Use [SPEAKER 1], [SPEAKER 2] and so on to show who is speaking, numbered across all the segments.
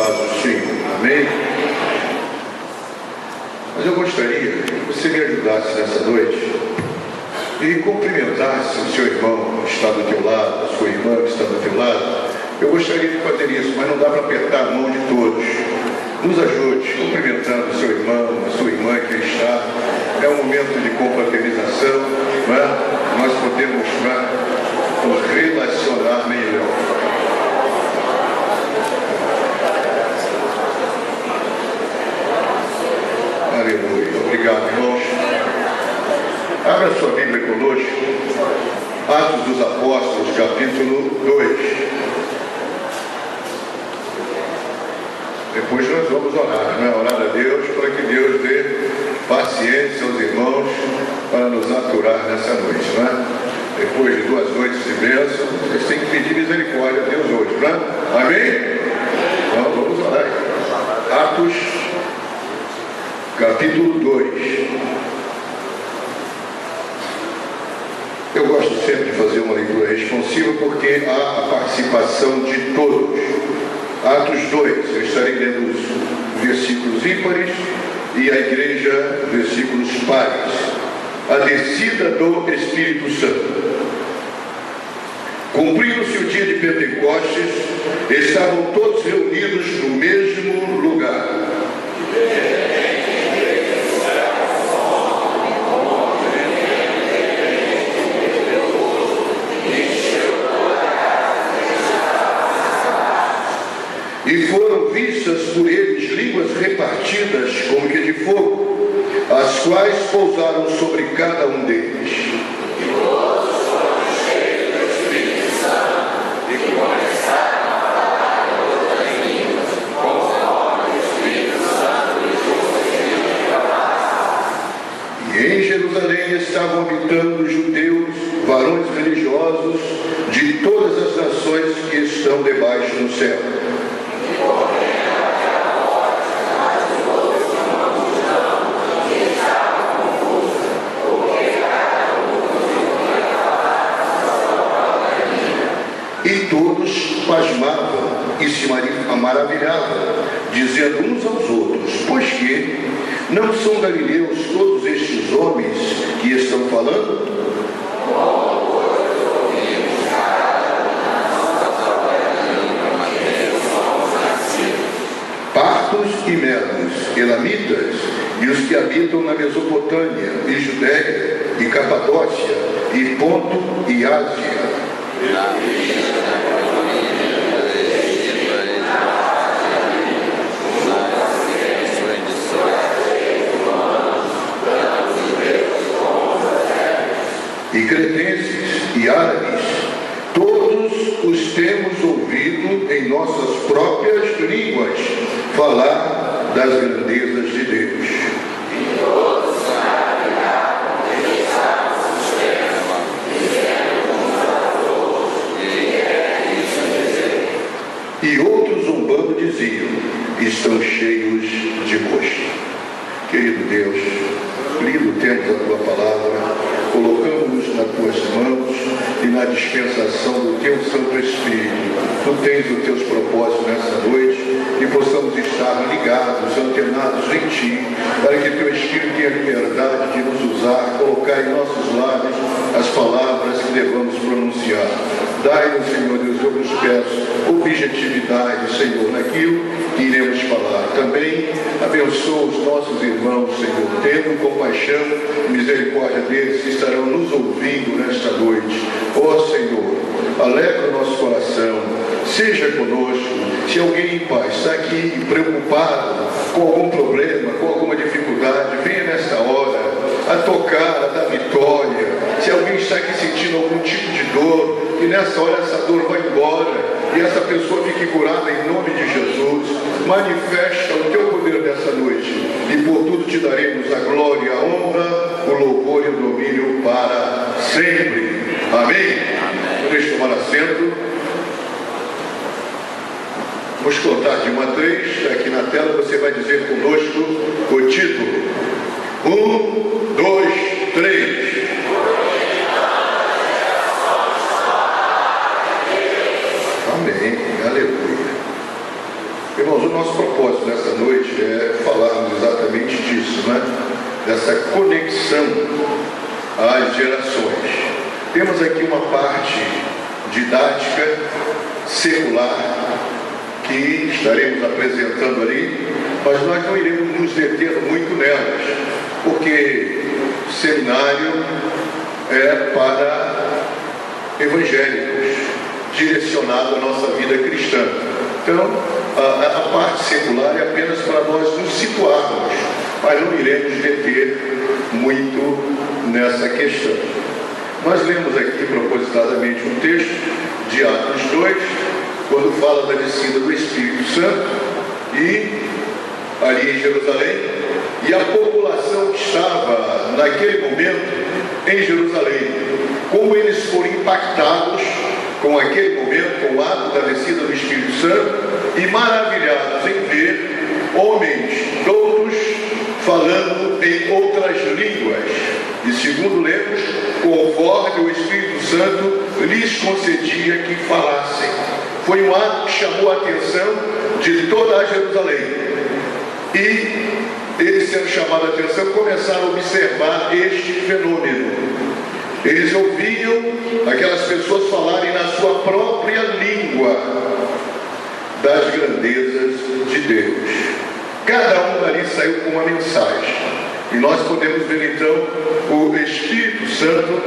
[SPEAKER 1] paz do Senhor. Amém? Mas eu gostaria que você me ajudasse nessa noite e cumprimentasse o seu irmão que está do teu lado, a sua irmã que está do teu lado. Eu gostaria de fazer isso, mas não dá para apertar a mão de todos. Nos ajude, cumprimentando o seu irmão, a sua irmã que está. É um momento de confraternização, não é? Nós podemos nos relacionar melhor. Aleluia. Obrigado, irmãos. Abra sua Bíblia conosco. Atos dos Apóstolos, capítulo 2. Depois nós vamos orar, né? Orar a Deus para que Deus dê paciência aos irmãos para nos aturar nessa noite, né? Depois de 2 noites de bênção, vocês têm que pedir misericórdia a Deus hoje, né? Amém? Então vamos orar. Atos, capítulo 2. Eu gosto sempre de fazer uma leitura responsiva porque há a participação de todos. Atos 2, eu estarei lendo os versículos ímpares e a igreja, versículos pares. A descida do Espírito Santo. Cumprindo-se o dia de Pentecostes, estavam todos reunidos no mesmo lugar. E foram vistas por eles línguas repartidas como que de fogo, as quais pousaram sobre cada um deles. E todos foram cheios do Espírito Santo e começaram a falar em outras línguas, conforme o Espírito Santo lhes concedeu. E em Jerusalém estavam habitando judeus, varões religiosos de todas as nações que estão debaixo do céu. E todos pasmavam e se maravilhavam, dizendo uns aos outros: pois que não são galileus todos estes homens que estão falando? Partos e medos, elamitas, e os que habitam na Mesopotâmia, e Judéia, e Capadócia, e Ponto, e Ásia. E cretenses e árabes, todos os temos ouvido em nossas próprias línguas falar das grandezas de Deus. E todos maravilhavam e estavam sustentos, dizendo uns aos outros: que é isso dizer? E outros zombando diziam: estão cheios de gosto. Querido Deus, lindo temos a tua palavra, colocamos-nos nas tuas mãos e na dispensação do teu Santo Espírito. Tu tens os teus propósitos nessa noite e possamos estar ligados, antenados em ti, para que teu Espírito tenha liberdade de nos usar, colocar em nossos lábios as palavras que devamos pronunciar. Dai-nos, Senhor Deus, eu vos peço objetividade, Senhor, naquilo que iremos falar. Também abençoa os nossos irmãos, Senhor, tendo compaixão e misericórdia deles que estarão nos ouvindo nesta noite. Ó Senhor, alegra o nosso coração, seja conosco. Se alguém, Pai, está aqui preocupado com algum problema, com alguma dificuldade, venha nesta hora a tocar, a dar vitória. Se alguém está aqui sentindo algum tipo de dor, que nessa hora essa dor vai embora e essa pessoa fique curada em nome de Jesus. Manifesta o teu poder nessa noite e por tudo te daremos a glória, a honra, o louvor e o domínio para sempre. Amém? Deixa eu tomar assento. Vamos contar de 1 a 3. Aqui na tela você vai dizer conosco o título. 1, 2, 3. Amém. Aleluia. Irmãos, o né? Dessa conexão às gerações. Temos aqui uma parte didática, secular, que estaremos apresentando ali, mas nós não iremos nos deter muito nelas, porque seminário é para evangélicos, direcionado à nossa vida cristã. Então, a parte secular é apenas para nós nos situarmos, mas não iremos deter muito nessa questão. Nós lemos aqui propositadamente um texto de Atos 2, quando fala da descida do Espírito Santo, e ali em Jerusalém, e a população que estava naquele momento em Jerusalém, como eles foram impactados com aquele momento, com o ato da descida do Espírito Santo, e maravilhados em ver homens doutos falando em outras línguas, e segundo lemos, conforme o Espírito Santo lhes concedia que falassem. Foi um ato que chamou a atenção de toda a Jerusalém, e eles, sendo chamados a atenção, começaram a observar este fenômeno. Eles ouviam aquelas pessoas falarem na sua própria língua das grandezas de Deus. Cada um dali saiu com uma mensagem, e nós podemos ver então o Espírito Santo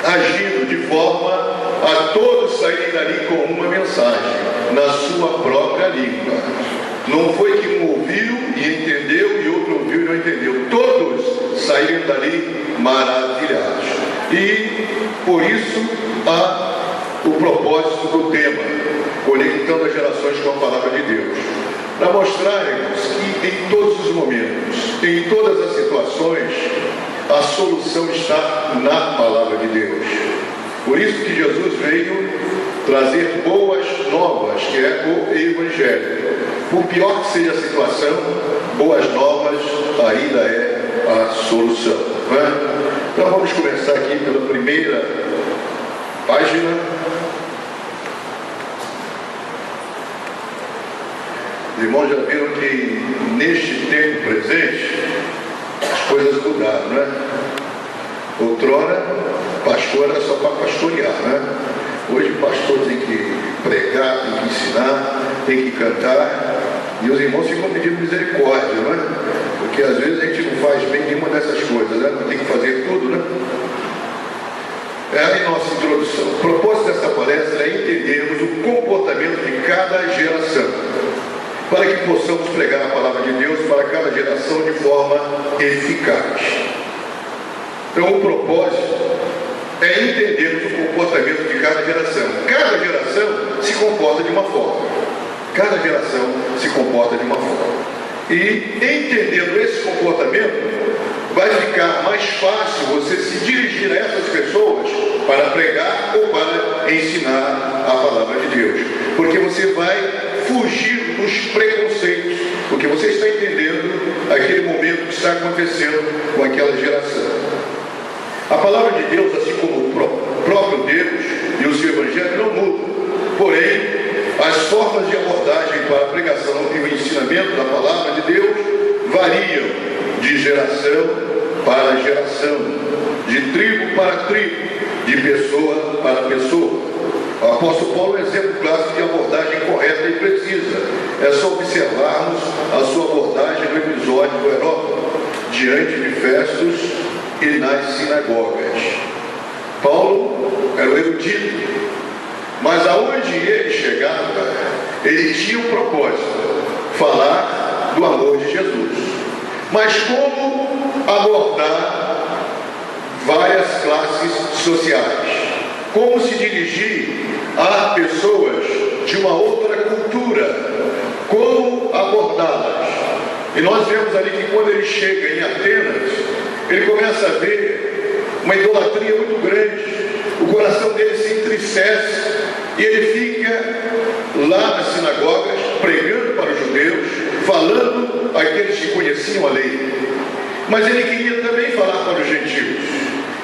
[SPEAKER 1] agindo de forma a todos saírem dali com uma mensagem na sua própria língua. Não foi que um ouviu e entendeu e outro ouviu e não entendeu. Todos saíram dali maravilhados. E por isso há o propósito do tema, conectando as gerações com a palavra de Deus, para mostrarmos que em todos os momentos, em todas as situações, a solução está na palavra de Deus. Por isso que Jesus veio trazer boas novas, que é o Evangelho. Por pior que seja a situação, boas novas ainda é a solução. Não é? Então vamos começar aqui pela primeira página. Os irmãos já viram que neste tempo presente as coisas mudaram, né? Outrora, pastor era só para pastorear, né? Hoje o pastor tem que pregar, tem que ensinar, tem que cantar, e os irmãos ficam pedindo misericórdia, não é? Porque às vezes a gente não faz bem nenhuma dessas coisas, né? Tem que fazer tudo, né? É a nossa introdução. O propósito dessa palestra é entendermos o comportamento de cada geração, para que possamos pregar a palavra de Deus para cada geração de forma eficaz. Então o propósito é entendermos o comportamento de cada geração. Cada geração se comporta de uma forma. Cada geração se comporta de uma forma. E entendendo esse comportamento, vai ficar mais fácil você se dirigir a essas pessoas para pregar ou para ensinar a palavra de Deus. Porque você vai fugir dos preconceitos, porque você está entendendo aquele momento que está acontecendo com aquela geração. A palavra de Deus, assim como o próprio Deus e o seu Evangelho, não mudam. Porém, as formas de abordagem para a pregação e o ensinamento da palavra de Deus variam de geração para geração, de tribo para tribo, de pessoa para pessoa. O apóstolo Paulo é um exemplo clássico de abordagem correta e precisa. É só observarmos a sua abordagem no episódio do Areópago, diante de festos e nas sinagogas. Paulo era o erudito, mas aonde ele chegava, ele tinha um propósito: falar do amor de Jesus. Mas como abordar várias classes sociais? Como se dirigir a pessoas de uma outra cultura? Como abordá-las? E nós vemos ali que quando ele chega em Atenas, ele começa a ver uma idolatria muito grande. O coração dele se entristece e ele fica lá nas sinagogas pregando para os judeus, falando àqueles que conheciam a lei. Mas ele queria também falar para os gentios,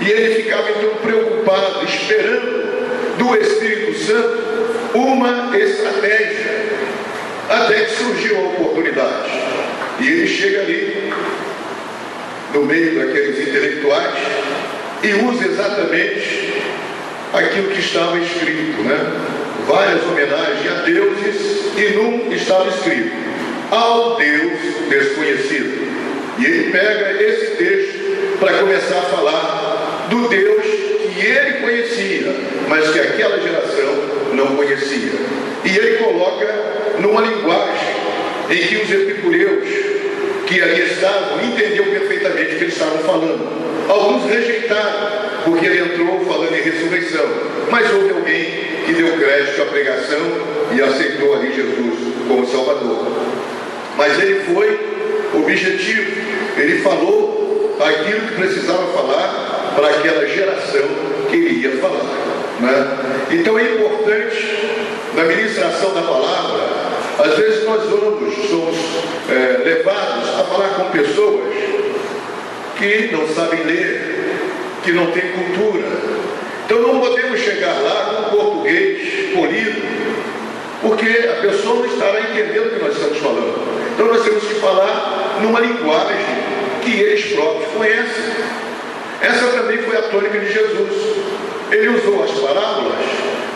[SPEAKER 1] e ele ficava então preocupado, esperando do Espírito Santo uma estratégia, até que surgiu a oportunidade. E ele chega ali no meio daqueles intelectuais e usa exatamente aquilo que estava escrito, né? Várias homenagens a deuses e num estava escrito ao Deus desconhecido. E ele pega esse texto para começar a falar do Deus que ele conhecia, mas que aquela geração não conhecia. E ele coloca numa linguagem em que os epicureus que ali estavam entendiam perfeitamente o que eles estavam falando. Alguns rejeitaram, porque ele entrou falando em ressurreição, mas houve alguém que deu crédito à pregação e aceitou ali Jesus como Salvador. Mas ele foi objetivo, ele falou aquilo que precisava falar para aquela geração que ele ia falar, né? Então é importante, na ministração da palavra, às vezes nós somos levados a falar com pessoas que não sabem ler, que não têm cultura. Então não podemos chegar lá com português polido, porque a pessoa não estará entendendo o que nós estamos falando. Então nós temos que falar numa linguagem que eles próprios conhecem. Essa também foi a tônica de Jesus. Ele usou as parábolas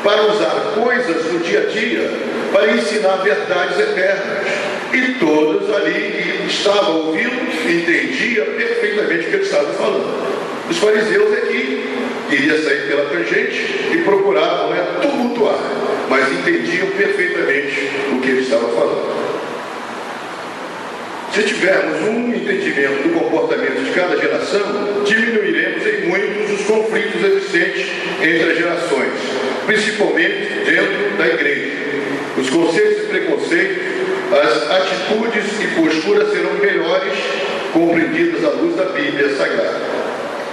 [SPEAKER 1] para usar coisas do dia a dia, para ensinar verdades eternas. E todos ali que estavam ouvindo entendiam perfeitamente o que ele estava falando. Os fariseus aqui queriam sair pela tangente e procuravam tumultuar, mas entendiam perfeitamente o que ele estava falando. Se tivermos um entendimento do comportamento de cada geração, diminuiremos em muitos os conflitos existentes entre as gerações, principalmente dentro da igreja. Os conceitos e preconceitos, as atitudes e posturas serão melhores compreendidas à luz da Bíblia Sagrada.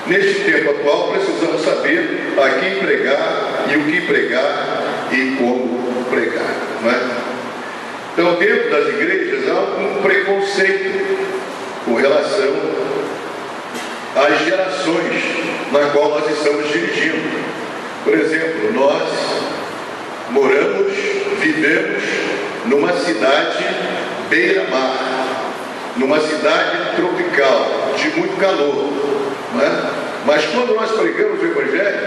[SPEAKER 1] Neste tempo atual, precisamos saber a quem pregar e o que pregar e como pregar, não é? Então, dentro das igrejas há um preconceito com relação às gerações na qual nós estamos dirigindo. Por exemplo, nós vivemos numa cidade beira-mar, numa cidade tropical, de muito calor, não é? Mas quando nós pregamos o Evangelho,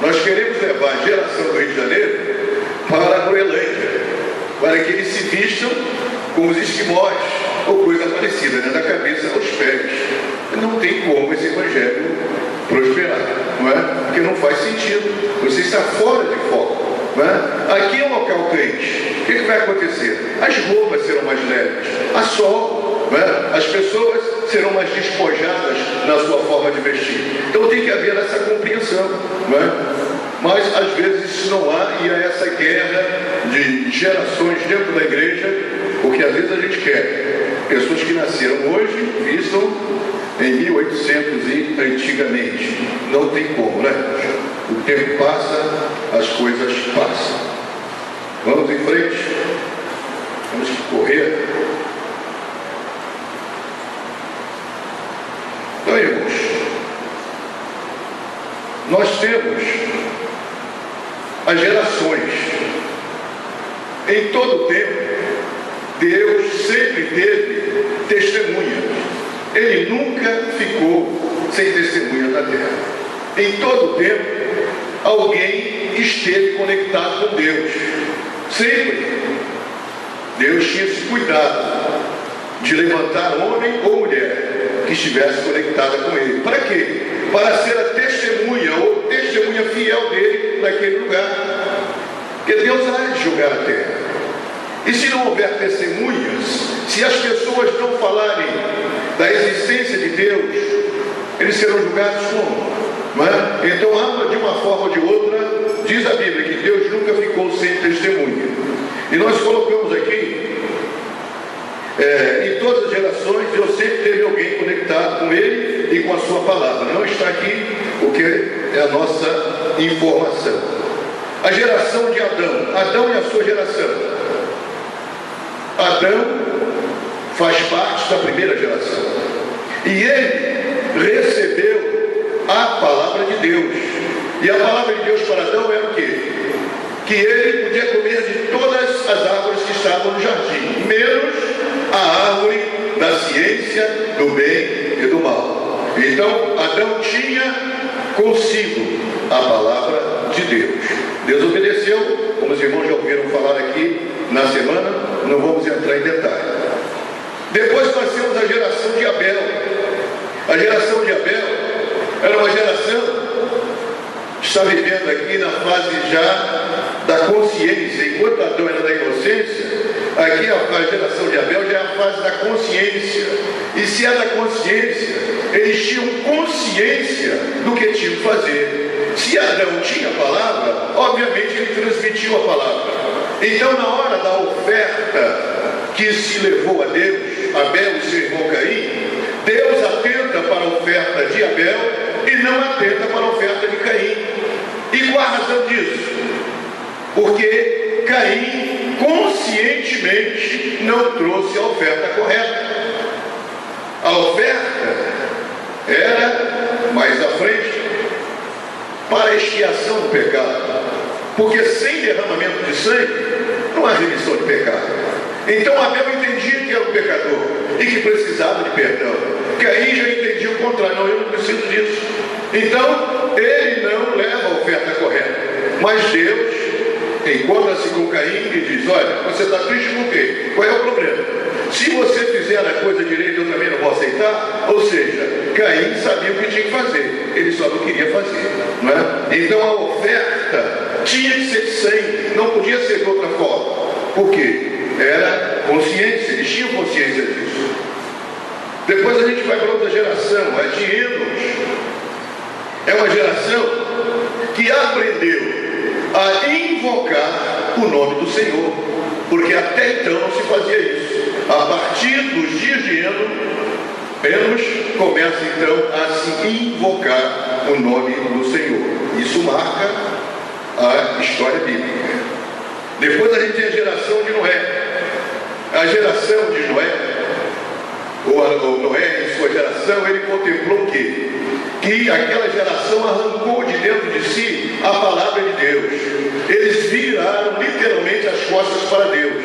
[SPEAKER 1] nós queremos levar a geração do Rio de Janeiro para a Groenlândia, para que eles se vistam como os esquimós, ou coisa parecida, da cabeça aos pés. Não tem como esse Evangelho prosperar, não é? Porque não faz sentido, você está fora de foco, não é? Aqui é um local crente, o que vai acontecer? As roupas serão mais leves, a sol, não é? As pessoas serão mais despojadas na sua forma de vestir. Então tem que haver essa compreensão, não é? Mas às vezes isso não há, e há essa guerra de gerações dentro da igreja, porque às vezes a gente quer pessoas que nasceram hoje vistam em 1800 e antigamente. Não tem como, né? O tempo passa, as coisas passam. Vamos em frente, temos que correr. Então, irmãos, nós temos as gerações. Em todo o tempo, Deus sempre teve testemunha. Ele nunca ficou sem testemunha na terra. Em todo o tempo, alguém esteve conectado com Deus. Sempre. Deus tinha esse cuidado de levantar homem ou mulher que estivesse conectada com Ele. Para quê? Para ser a testemunha ou testemunha fiel dele naquele lugar. Porque Deus há de julgar a terra. E se não houver testemunhas, se as pessoas não falarem da existência de Deus, eles serão julgados como? Não é? Então, de uma forma ou de outra, diz a Bíblia que Deus nunca ficou sem testemunha. E nós colocamos aqui, em todas as gerações, Deus sempre teve alguém conectado com Ele e com a sua palavra. Não está aqui o que é a nossa informação. A geração de Adão e a sua geração. Adão faz parte da primeira geração. E ele recebeu a palavra de Deus. E a palavra de Deus para Adão era o quê? Que ele podia comer de todas as árvores que estavam no jardim, menos a árvore da ciência do bem e do mal. Então, Adão tinha consigo a palavra de Deus. Desobedeceu, como os irmãos já ouviram falar aqui na semana, não vamos entrar em detalhe. Depois nós temos a geração de Abel. A geração de Abel era uma geração que está vivendo aqui na fase já da consciência. Enquanto Adão era da inocência, aqui a geração de Abel já é a fase da consciência. E se é da consciência, eles tinham consciência do que tinham que fazer. Se Adão tinha a palavra, obviamente ele transmitiu a palavra. Então, na hora da oferta que se levou a Deus, Abel e seu irmão Caim, Deus atenta para a oferta de Abel e não atenta para a oferta de Caim. E qual a razão disso? Porque Caim conscientemente não trouxe a oferta correta. A oferta era mais à frente para a expiação do pecado, porque sem derramamento de sangue não há remissão de pecado. Então Abel entendia que era um pecador e que precisava de perdão. Caim já entendia o contrário: não, eu não preciso disso. Então ele não leva a oferta correta. Mas Deus encontra-se com Caim e diz: olha, você está triste por quê? Qual é o problema? Se você fizer a coisa direita, eu também não vou aceitar. Ou seja, Caim sabia o que tinha que fazer, ele só não queria fazer, não é? Então a oferta tinha que ser de sangue, não podia ser de outra forma. Por quê? Era consciência, eles tinham consciência disso. Depois a gente vai para outra geração, a de Enos. É uma geração que aprendeu a invocar o nome do Senhor, porque até então não se fazia isso. A partir dos dias de Enos começa então a se invocar o nome do Senhor. Isso marca a história bíblica. Depois a gente tem a geração de Noé. A geração de Noé, ou Noé em sua geração, ele contemplou o quê? Que aquela geração arrancou de dentro de si a palavra de Deus. Eles viraram literalmente as costas para Deus.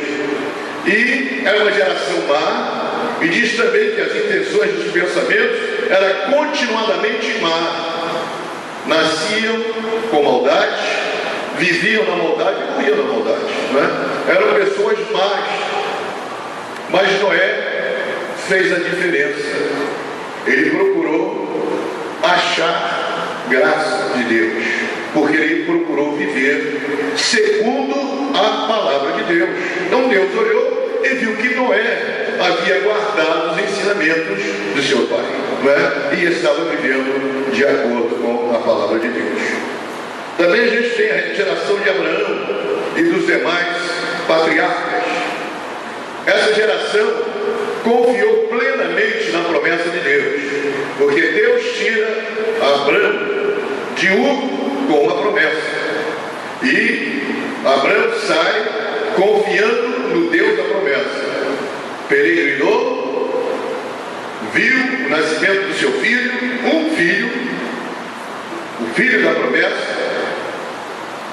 [SPEAKER 1] E era uma geração má, e diz também que as intenções dos pensamentos eram continuadamente má. Nasciam com maldade, viviam na maldade e morriam na maldade, né? Eram pessoas más. Mas Noé fez a diferença. Ele procurou achar graça de Deus, porque ele procurou viver segundo a palavra de Deus. Então Deus olhou e viu que Noé havia guardado os ensinamentos do seu pai, né? E estava vivendo de acordo com a palavra de Deus. Também a gente tem a geração de Abraão e dos demais patriarcas. Essa geração confiou plenamente na promessa de Deus, porque Deus tira Abraão de Ur com uma promessa, e Abraão sai confiando no Deus da promessa. Peregrinou, viu o nascimento do seu filho, um filho, o filho da promessa,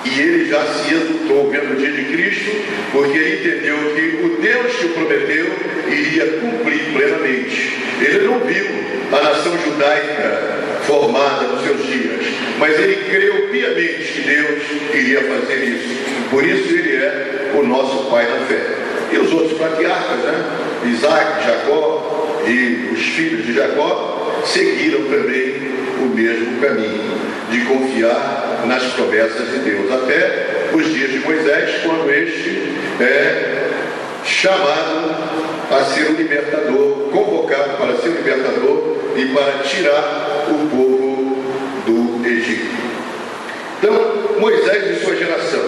[SPEAKER 1] e ele já se exultou vendo o dia de Cristo, porque ele entendeu que o Deus que o prometeu iria cumprir plenamente. Ele não viu a nação judaica formada nos seus dias, mas ele creu piamente que Deus iria fazer isso. Por isso ele é o nosso pai na fé. E os outros patriarcas, né? Isaac, Jacó e os filhos de Jacó seguiram também o mesmo caminho de confiar nas promessas de Deus, até os dias de Moisés, quando este é chamado a ser o libertador, convocado para ser o libertador e para tirar o povo do Egito. Então, Moisés e sua geração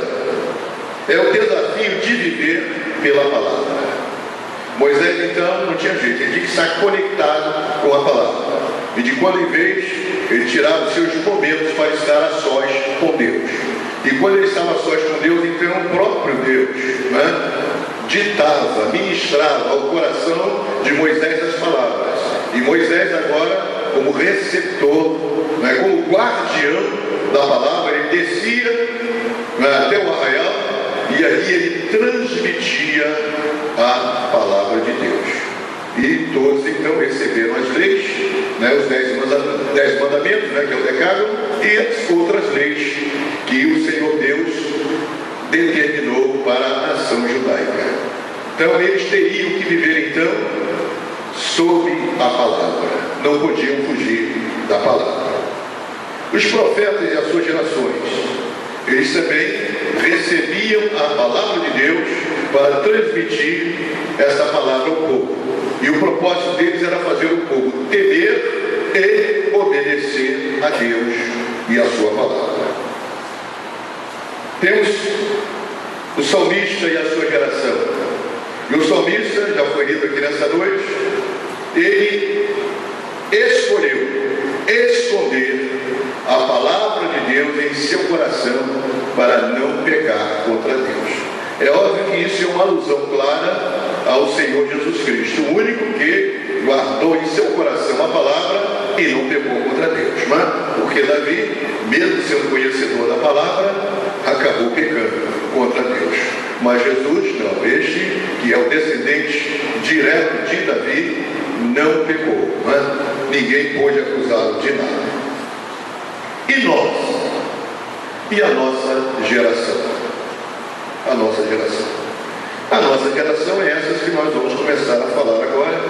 [SPEAKER 1] é o desafio de viver pela palavra. Moisés então não tinha jeito, ele tinha que estar conectado com a palavra, e de quando em vez ele tirava os seus momentos para estar a sós com Deus. E quando ele estava a sós com Deus, então o próprio Deus, né, ditava, ministrava ao coração de Moisés as palavras. E Moisés agora, como receptor, né, como guardião da palavra, ele descia, né, até o arraial, e aí ele transmitia a palavra de Deus. E todos então receberam as leis, né, os 10 mandamentos, né, que é o decálogo, e as outras leis que o Senhor Deus determinou para a nação judaica. Então eles teriam que viver então sob a palavra, não podiam fugir da palavra. Os profetas e as suas gerações, eles também recebiam a palavra de Deus para transmitir essa palavra ao povo. E o propósito deles era fazer o povo temer e obedecer a Deus e a sua palavra. Temos o salmista e a sua geração. E o salmista, já foi lido aqui nessa noite, ele escolheu esconder a palavra de Deus em seu coração para não pecar contra Deus. É óbvio que isso é uma alusão clara ao Senhor Jesus Cristo, o único que guardou em seu coração a palavra e não pecou contra Deus. Mas, porque Davi, mesmo sendo conhecedor da palavra, acabou pecando contra Deus. Mas Jesus, não, este que é o descendente direto de Davi, não pecou. Ninguém pôde acusá-lo de nada. E nós? E a nossa geração? A nossa geração. A nossa geração é essa que nós vamos começar a falar agora,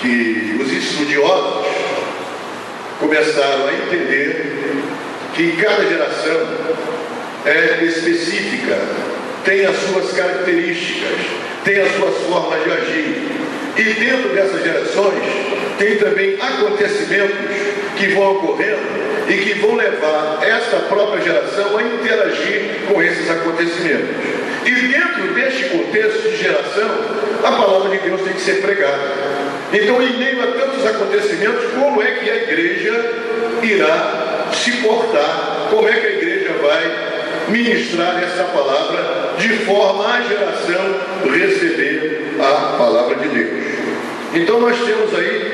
[SPEAKER 1] que os estudiosos começaram a entender que cada geração é específica, tem as suas características, tem as suas formas de agir. E dentro dessas gerações tem também acontecimentos que vão ocorrendo e que vão levar esta própria geração a interagir com esses acontecimentos. E dentro deste contexto de geração, a palavra de Deus tem que ser pregada. Então, em meio a tantos acontecimentos, como é que a igreja irá se portar? Como é que a igreja vai ministrar essa palavra de forma a geração receber a palavra de Deus? Então, nós temos aí,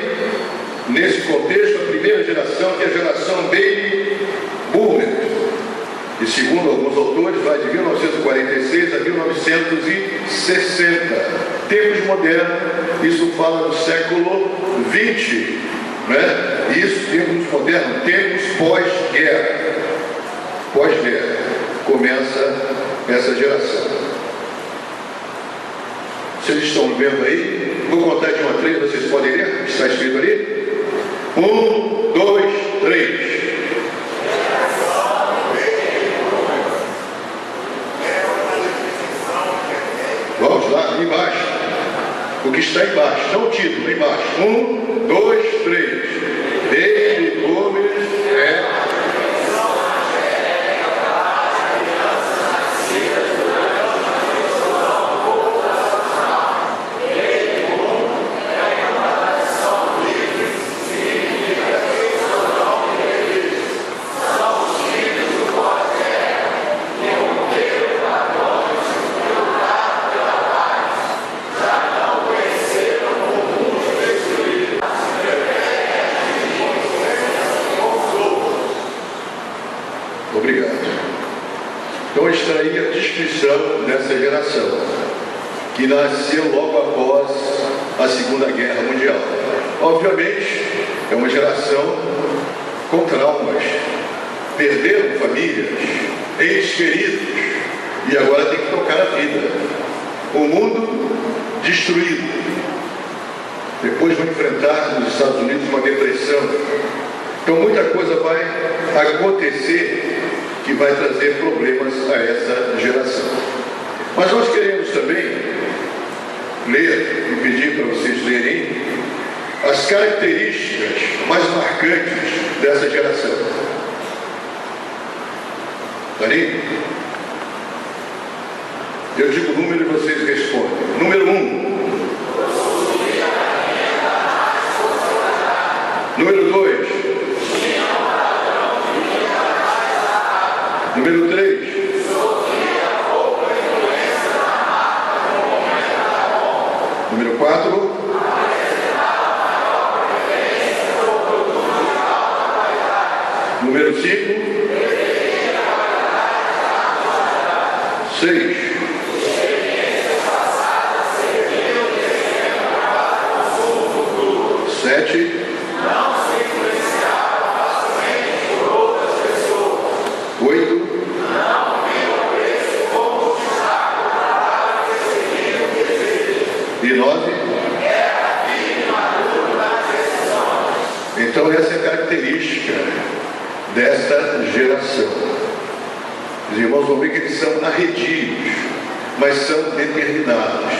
[SPEAKER 1] nesse contexto, a primeira geração, que é a geração Baby Boomer, e segundo alguns autores, vai de 1946 a 1960. Tempos modernos, isso fala do século XX, né? Isso, tempos modernos, tempos pós-guerra. Pós-guerra, começa essa geração. Vocês estão vendo aí? Vou contar de 1 a 3, vocês podem ler? Está escrito ali? 1, 2, 3. Vamos lá, embaixo. O que está embaixo, não o título, embaixo. 1, 2, 3. Baby Boomers é... Dessa geração que nasceu logo após a Segunda Guerra Mundial. Obviamente é uma geração com traumas, perderam famílias, entes queridos e agora tem que tocar a vida. O mundo destruído. Depois vão enfrentar nos Estados Unidos uma depressão. Então muita coisa vai acontecer que vai trazer problemas a essa geração. Mas nós queremos também ler e pedir para vocês lerem as características mais marcantes dessa geração. Está ali? Eu digo o número e vocês respondem. Número 1. Número 2. Número 3. Número 4. Número 5. 6. 9. Então essa é a característica desta geração. Os irmãos vão ver que eles são arredios, mas são determinados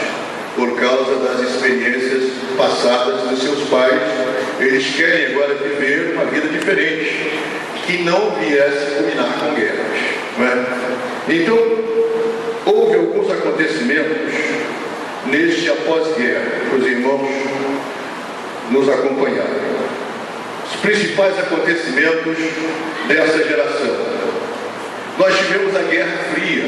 [SPEAKER 1] por causa das experiências passadas dos seus pais. Eles querem agora viver uma vida diferente, que não viesse culminar com guerras, não é? Então, houve alguns acontecimentos neste após-guerra, que os irmãos nos acompanharam. Os principais acontecimentos dessa geração. Nós tivemos a Guerra Fria.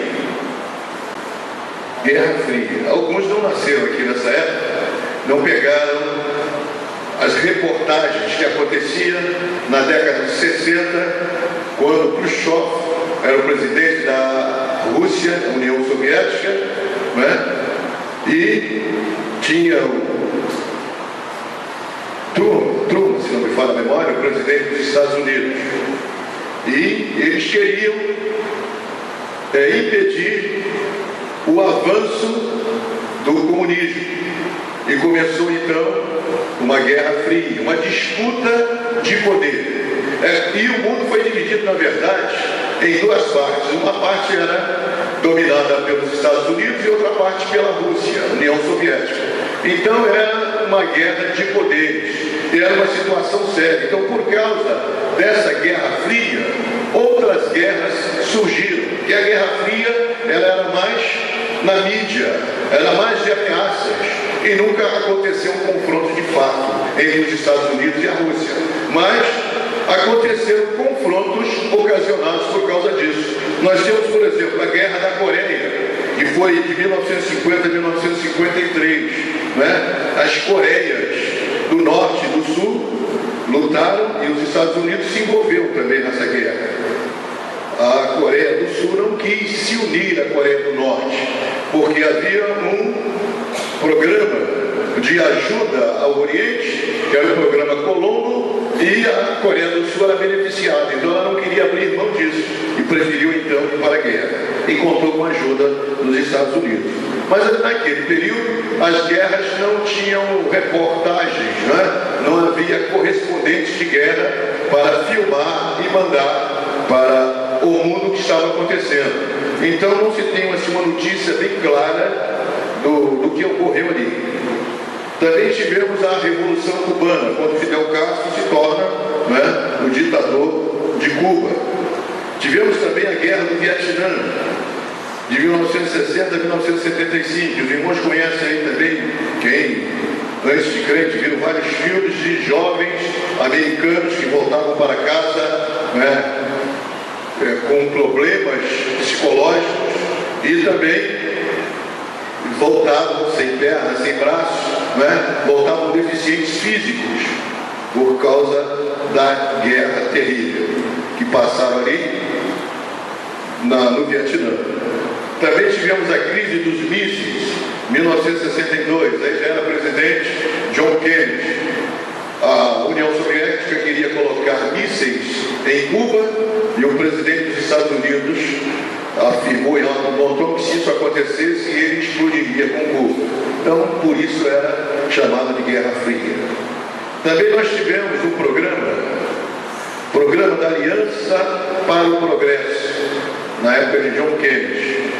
[SPEAKER 1] Guerra Fria. Alguns não nasceram aqui nessa época, não pegaram as reportagens que aconteciam na década de 60, quando Khrushchev era o presidente da Rússia, da União Soviética, né? E tinha o Truman, se não me falha a memória, o presidente dos Estados Unidos. E eles queriam impedir o avanço do comunismo. E começou então uma guerra fria, uma disputa de poder. E o mundo foi dividido, na verdade, em duas partes. Uma parte era dominada pelos Estados Unidos e outra parte pela Rússia, União Soviética. Então era uma guerra de poderes, era uma situação séria. Então, por causa dessa Guerra Fria, outras guerras surgiram. E a Guerra Fria, ela era mais na mídia, era mais de ameaças, e nunca aconteceu um confronto de fato entre os Estados Unidos e a Rússia. Mas aconteceram confrontos ocasionados por causa disso. Nós temos, por exemplo, a Guerra da Coreia, que foi de 1950 a 1953, né? As Coreias do Norte e do Sul lutaram e os Estados Unidos se envolveram também nessa guerra. A Coreia do Sul não quis se unir à Coreia do Norte, porque havia um programa de ajuda ao Oriente, que era o programa Colombo, e a Coreia do Sul era beneficiada. Então ela não queria abrir mão disso e preferiu então ir para a guerra, e contou com a ajuda dos Estados Unidos. Mas naquele período as guerras não tinham reportagens, não havia correspondentes de guerra para filmar e mandar para o mundo o que estava acontecendo. Então não se tem assim, uma notícia bem clara do que ocorreu ali. Também tivemos a Revolução Cubana, quando Fidel Castro se torna o ditador de Cuba. Tivemos também a Guerra do Vietnã, de 1960 a 1975. Os irmãos conhecem aí também, quem antes de crente viram vários filmes de jovens americanos que voltavam para casa com problemas psicológicos e também voltavam sem pernas, sem braços, voltavam deficientes físicos por causa da guerra terrível que passaram ali no Vietnã. Também tivemos a crise dos mísseis, 1962, aí já era presidente John Kennedy. A União Soviética queria colocar mísseis em Cuba e o presidente dos Estados Unidos afirmou e apontou que se isso acontecesse, ele explodiria com Cuba. Então, por isso era chamado de Guerra Fria. Também nós tivemos um programa da Aliança para o Progresso, na época de John Kennedy.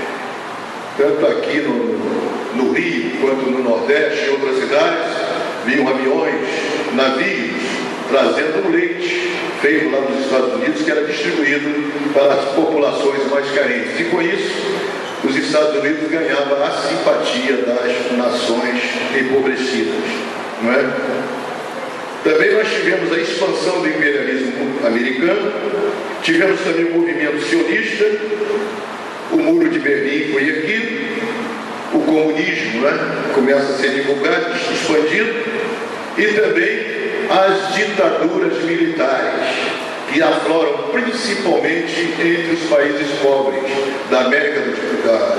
[SPEAKER 1] Tanto aqui no Rio, quanto no Nordeste e outras cidades, vinham aviões, navios, trazendo leite feito lá nos Estados Unidos, que era distribuído para as populações mais carentes. E com isso, os Estados Unidos ganhavam a simpatia das nações empobrecidas. Não é? Também nós tivemos a expansão do imperialismo americano, tivemos também o movimento sionista, o Muro de Berlim foi erguido, o comunismo começa a ser divulgado, expandido, e também as ditaduras militares, que afloram principalmente entre os países pobres da América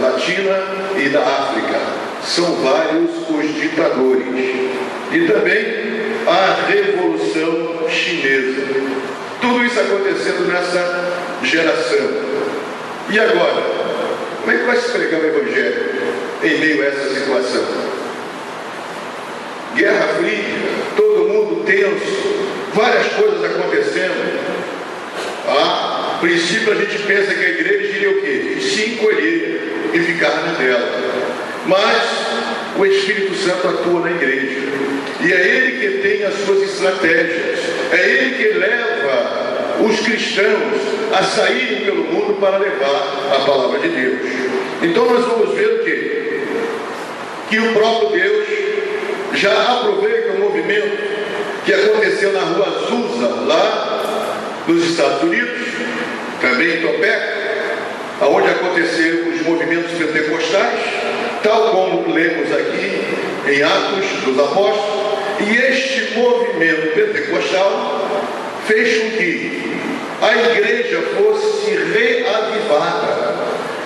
[SPEAKER 1] Latina e da África. São vários os ditadores. E também a Revolução Chinesa. Tudo isso acontecendo nessa geração. E agora? Como é que vai se pregar o Evangelho em meio a essa situação? Guerra Fria, todo mundo tenso, várias coisas acontecendo. A princípio a gente pensa que a igreja iria o quê? Se encolher e ficar na dela. Mas o Espírito Santo atua na igreja. E é Ele que tem as suas estratégias. É Ele que leva os cristãos a saírem pelo mundo para levar a palavra de Deus. Então nós vamos ver o quê? Que o próprio Deus já aproveita o movimento que aconteceu na rua Azusa, lá nos Estados Unidos, também em Topeka, onde aconteceram os movimentos pentecostais, tal como lemos aqui em Atos dos Apóstolos. E este movimento pentecostal fez com que a igreja fosse reavivada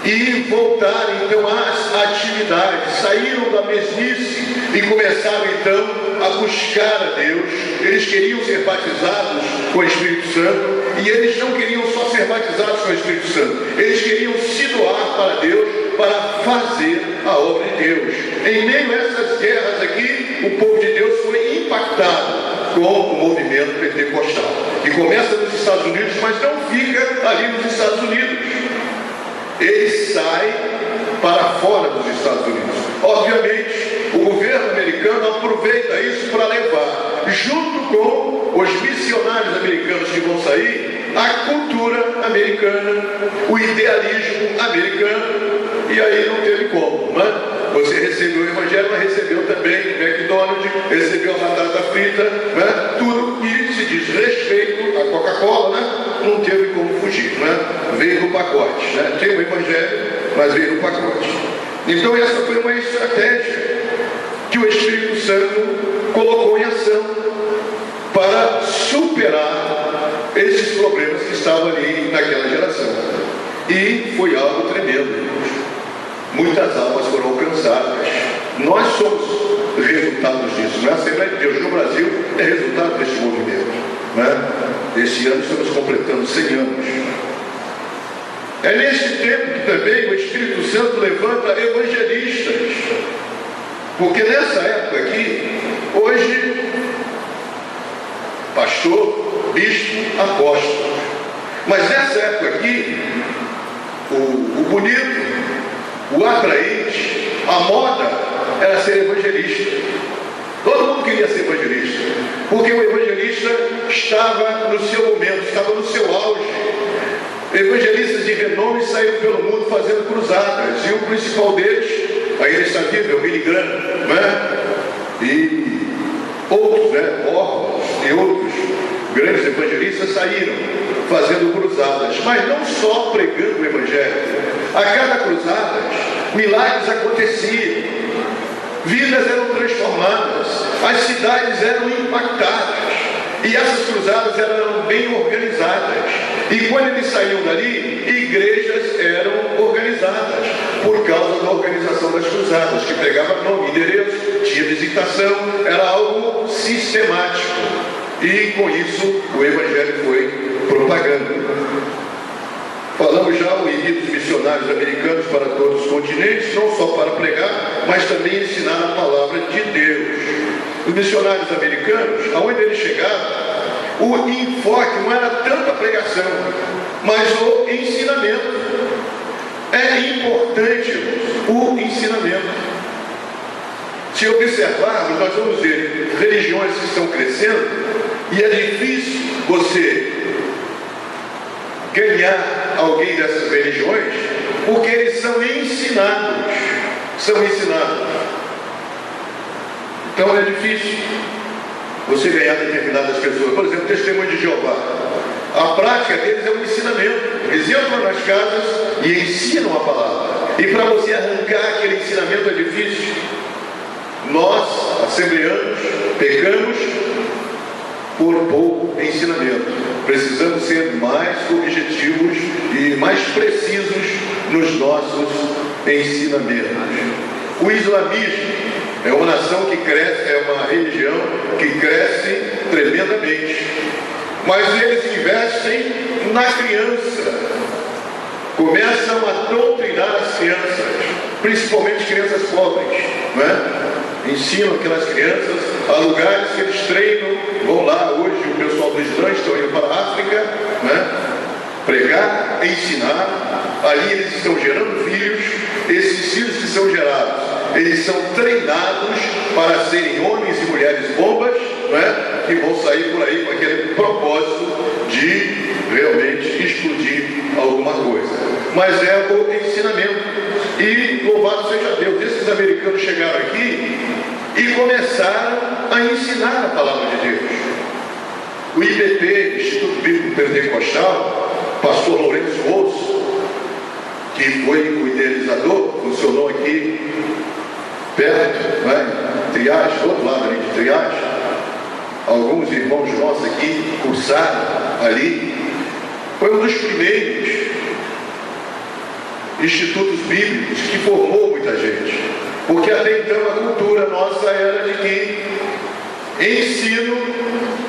[SPEAKER 1] e voltaram então às atividades, saíram da mesmice e começaram então a buscar a Deus. Eles queriam ser batizados com o Espírito Santo, e eles não queriam só ser batizados com o Espírito Santo, eles queriam se doar para Deus, para fazer a obra de Deus. Em meio a essas guerras aqui, o povo de Deus foi impactado com o movimento pentecostal, que começa nos Estados Unidos, mas não fica ali nos Estados Unidos. Ele sai para fora dos Estados Unidos. Obviamente, o governo americano aproveita isso para levar, junto com os missionários americanos que vão sair, a cultura americana, o idealismo americano, e aí não teve como, né? Você recebeu o Evangelho, mas recebeu também o McDonald's, recebeu a batata frita, né? Tudo que se diz respeito à Coca-Cola, né? Não teve como fugir, né? Veio no pacote, né? Tem o Evangelho, mas veio no pacote. Então essa foi uma estratégia que o Espírito Santo colocou em ação para superar esses problemas que estavam ali naquela geração. E foi algo tremendo. Muitas almas foram alcançadas. Nós somos resultados disso. Não é? A Assembleia de Deus no Brasil é resultado deste movimento. Não é? Este ano estamos completando 100 anos. É neste tempo que também o Espírito Santo levanta evangelistas. Porque nessa época aqui, hoje, pastor, bispo, apóstolo. Mas nessa época aqui, o bonito, o atraente, a moda era ser evangelista. Todo mundo queria ser evangelista, porque o evangelista estava no seu momento, estava no seu auge. Evangelistas de renome saíram pelo mundo fazendo cruzadas, e o principal deles, ainda está vivo, é o Billy Graham, né? E outros, né? Órfãos e outros grandes evangelistas saíram fazendo cruzadas, mas não só pregando o Evangelho. A cada cruzada, milagres aconteciam, vidas eram transformadas, as cidades eram impactadas, e essas cruzadas eram bem organizadas. E quando eles saíam dali, igrejas eram organizadas, por causa da organização das cruzadas, que pegava nome, endereço, tinha visitação, era algo sistemático. E com isso o Evangelho foi propagando. Falamos já o envio dos missionários americanos para todos os continentes, não só para pregar, mas também ensinar a palavra de Deus. Os missionários americanos, aonde eles chegavam, o enfoque não era tanto a pregação, mas o ensinamento. É importante o ensinamento. Se observarmos, nós vamos ver religiões que estão crescendo, e é difícil você ganhar alguém dessas religiões, porque eles são ensinados. Então é difícil você ganhar determinadas pessoas. Por exemplo, testemunho de Jeová. A prática deles é um ensinamento. Eles entram nas casas e ensinam a palavra. E para você arrancar aquele ensinamento é difícil. Nós, assembleanos, pecamos por pouco ensinamento. Precisamos ser mais objetivos e mais precisos nos nossos ensinamentos. O islamismo é uma nação que cresce, é uma religião que cresce tremendamente. Mas eles investem na criança. Começam a doutrinar as crianças, principalmente crianças pobres, não é? Ensinam aquelas crianças Há lugares que eles treinam, vão lá, hoje o pessoal do Islã estão indo para a África, né? Pregar, ensinar, ali eles estão gerando filhos, esses filhos que são gerados, eles são treinados para serem homens e mulheres bombas, né? Que vão sair por aí com aquele propósito de realmente explodir alguma coisa. Mas é o ensinamento. E louvado seja Deus, esses americanos chegaram aqui e começaram a ensinar a palavra de Deus. O IBP, Instituto Bíblico Pentecostal, pastor Lourenço Rosso, que foi o idealizador, funcionou aqui perto, né? Triagem, do outro lado ali de Triagem. Alguns irmãos nossos aqui cursaram ali. Foi um dos primeiros institutos bíblicos que formou muita gente, porque até então a cultura nossa era de que ensino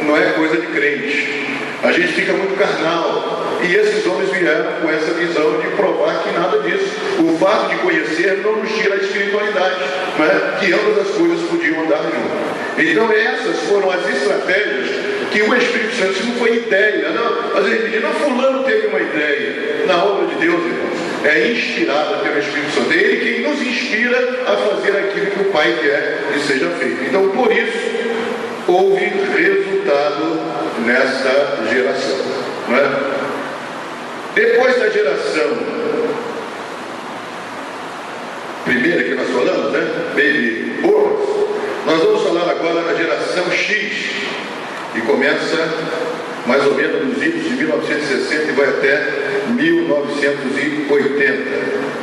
[SPEAKER 1] não é coisa de crente, a gente fica muito carnal, e esses homens vieram com essa visão de provar que nada disso, o fato de conhecer não nos tira a espiritualidade, né? Que ambas as coisas podiam andar juntas. Então essas foram as estratégias que o Espírito Santo, isso não foi ideia, não, mas ele disse, não, fulano teve uma ideia. Na obra de Deus, irmãos, é inspirada pelo Espírito Santo. É Ele quem nos inspira a fazer aquilo que o Pai quer que seja feito. Então, por isso, houve resultado nessa geração. Não é? Depois da geração primeira que nós falamos, né? Baby Boomers, nós vamos falar agora da geração X, que começa mais ou menos nos idos de 1960 e vai até 1980.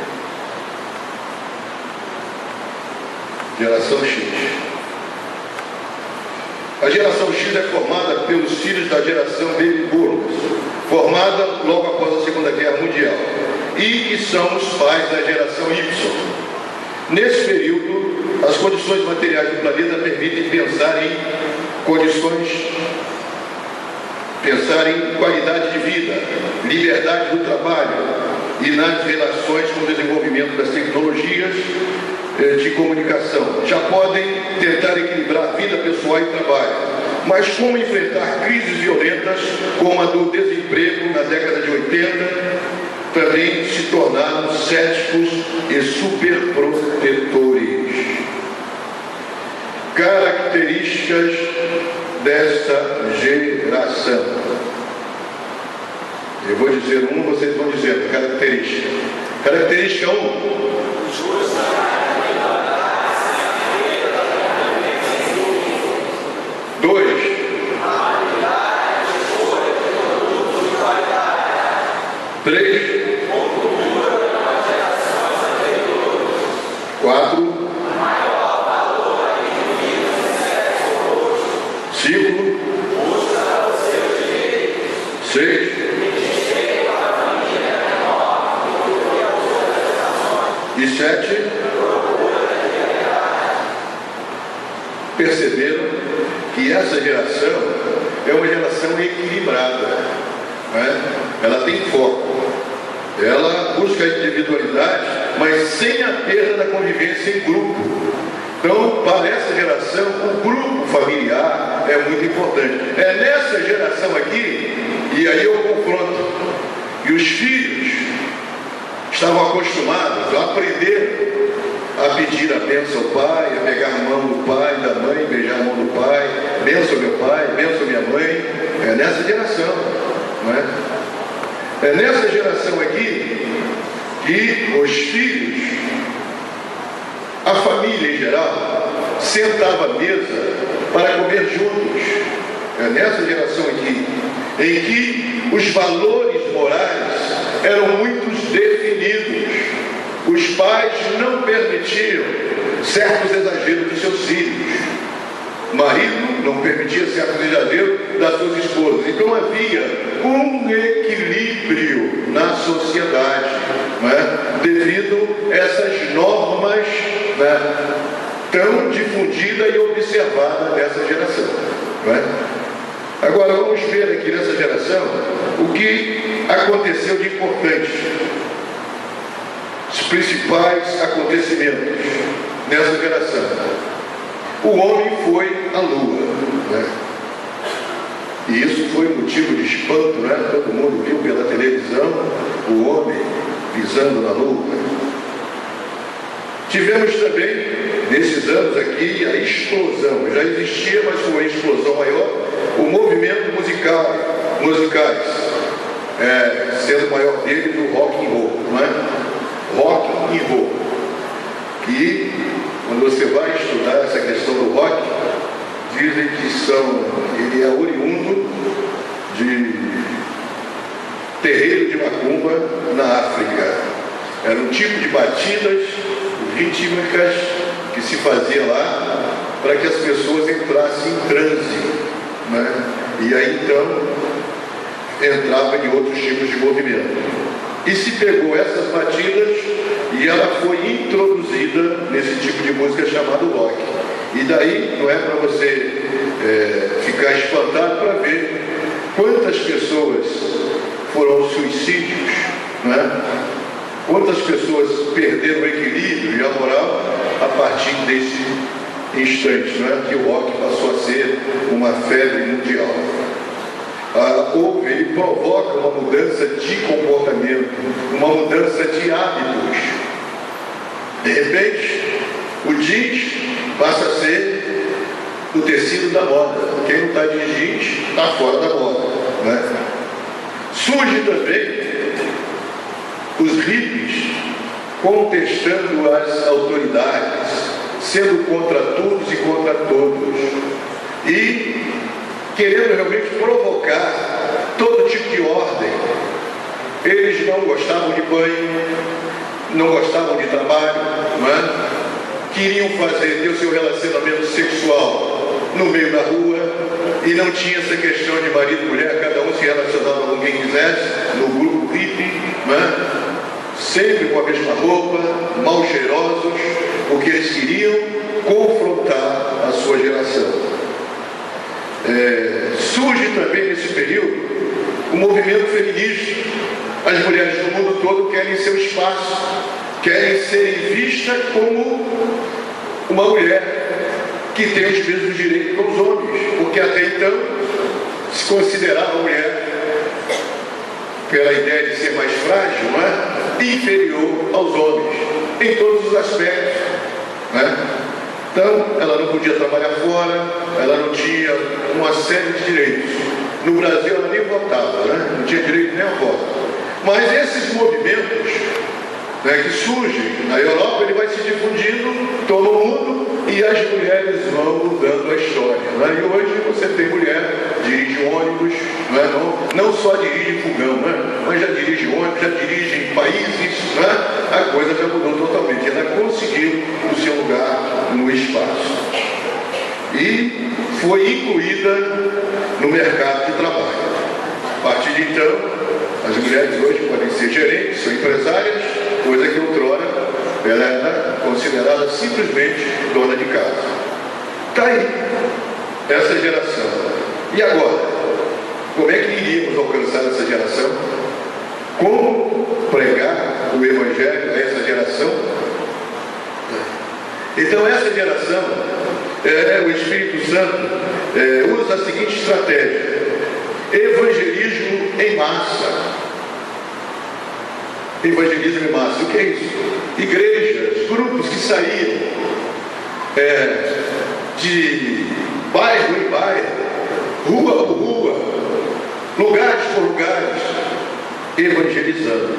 [SPEAKER 1] Geração X. A geração X é formada pelos filhos da geração Baby Boomers, formada logo após a Segunda Guerra Mundial, e que são os pais da geração Y. Nesse período, as condições materiais do planeta permitem pensar em qualidade de vida, liberdade do trabalho e nas relações com o desenvolvimento das tecnologias de comunicação. Já podem tentar equilibrar vida pessoal e trabalho, mas como enfrentar crises violentas como a do desemprego na década de 80, também se tornaram céticos e superprotetores. Características desta geração. Eu vou dizer um, vocês vão dizer característica. Característica 1. Dois. 3. 4. 5. 6. 7. Perceberam que essa geração é uma geração equilibrada, né? Ela tem foco, ela busca a individualidade, mas sem a perda da convivência em grupo. Então, para essa geração, o grupo familiar é muito importante. É nessa geração aqui, e aí eu confronto, e os filhos estavam acostumados a aprender a pedir a bênção ao pai, a pegar a mão do pai, da mãe, beijar a mão do pai, bênção meu pai, bênção minha mãe. É nessa geração, não é? É nessa geração aqui que os filhos, a família em geral, sentava à mesa para comer juntos. É nessa geração aqui em que os valores morais eram muito definidos. Os pais não permitiam certos exageros dos seus filhos. O marido não permitia certos exageros das suas esposas. Então havia um equilíbrio na sociedade, né? Devido a essas normas, né, tão difundidas e observadas nessa geração, né? Agora vamos ver aqui nessa geração o que aconteceu de importante. Os principais acontecimentos nessa geração. o homem foi à Lua, né? E isso foi motivo de espanto, né? Todo mundo viu pela televisão o homem pisando na Lua. Tivemos também, nesses anos aqui, a explosão. Já existia, mas foi uma explosão maior, o movimento musicais, sendo o maior deles o rock and roll, não é? Rock and roll. Que, quando você vai estudar essa questão do rock, dizem que ele é oriundo de terreiro de macumba na África. Era um tipo de batidas rítmicas que se fazia lá para que as pessoas entrassem em transe, né? E aí então entrava em outros tipos de movimento. E se pegou essas batidas e ela foi introduzida nesse tipo de música chamado rock. E daí não é para você ficar espantado para ver quantas pessoas foram aos suicídios, né? Quantas pessoas perderam o equilíbrio e a moral a partir desse instante, né? Que o rock passou a ser uma febre mundial. Ele provoca uma mudança de comportamento, uma mudança de hábitos. De repente, o jeans passa a ser o tecido da moda. Quem não está de jeans está fora da moda, né? Surge também os hippies contestando as autoridades, sendo contra todos e contra todos, e querendo realmente provocar todo tipo de ordem. Eles não gostavam de banho, não gostavam de trabalho, não é? Queriam ter o seu relacionamento sexual no meio da rua, e não tinha essa questão de marido e mulher, cada um se relacionava com quem quisesse, no grupo hippie, não é? Sempre com a mesma roupa, mal cheirosos, porque eles queriam confrontar a sua geração. Surge também nesse período o movimento feminista. As mulheres do mundo todo querem seu espaço, querem ser vistas como uma mulher que tem os mesmos direitos que os homens, porque até então se considerava a mulher, pela ideia de ser mais frágil, não é? Inferior aos homens, em todos os aspectos, né? Então, ela não podia trabalhar fora, ela não tinha uma série de direitos. No Brasil, ela nem votava, né? Não tinha direito nem ao voto. Mas esses movimentos, né, que surgem na Europa, ele vai se difundindo todo o mundo e as mulheres vão mudando a história, né? E hoje você tem mulher, dirige ônibus, né? Não só dirige fogão, né? Mas já dirige ônibus, já dirige em países, né? A coisa já mudou totalmente. Ela conseguiu o seu lugar no espaço e foi incluída no mercado de trabalho. A partir de então, as mulheres hoje podem ser gerentes, são empresárias, coisa que outrora ela era considerada simplesmente dona de casa. Está aí essa geração. E agora? Como é que iríamos alcançar essa geração? Como pregar o Evangelho a essa geração? Então essa geração, o Espírito Santo usa a seguinte estratégia: evangelismo em massa. Evangelismo em massa, o que é isso? Igrejas, grupos que saíam de bairro em bairro, rua por rua, lugares por lugares, evangelizando,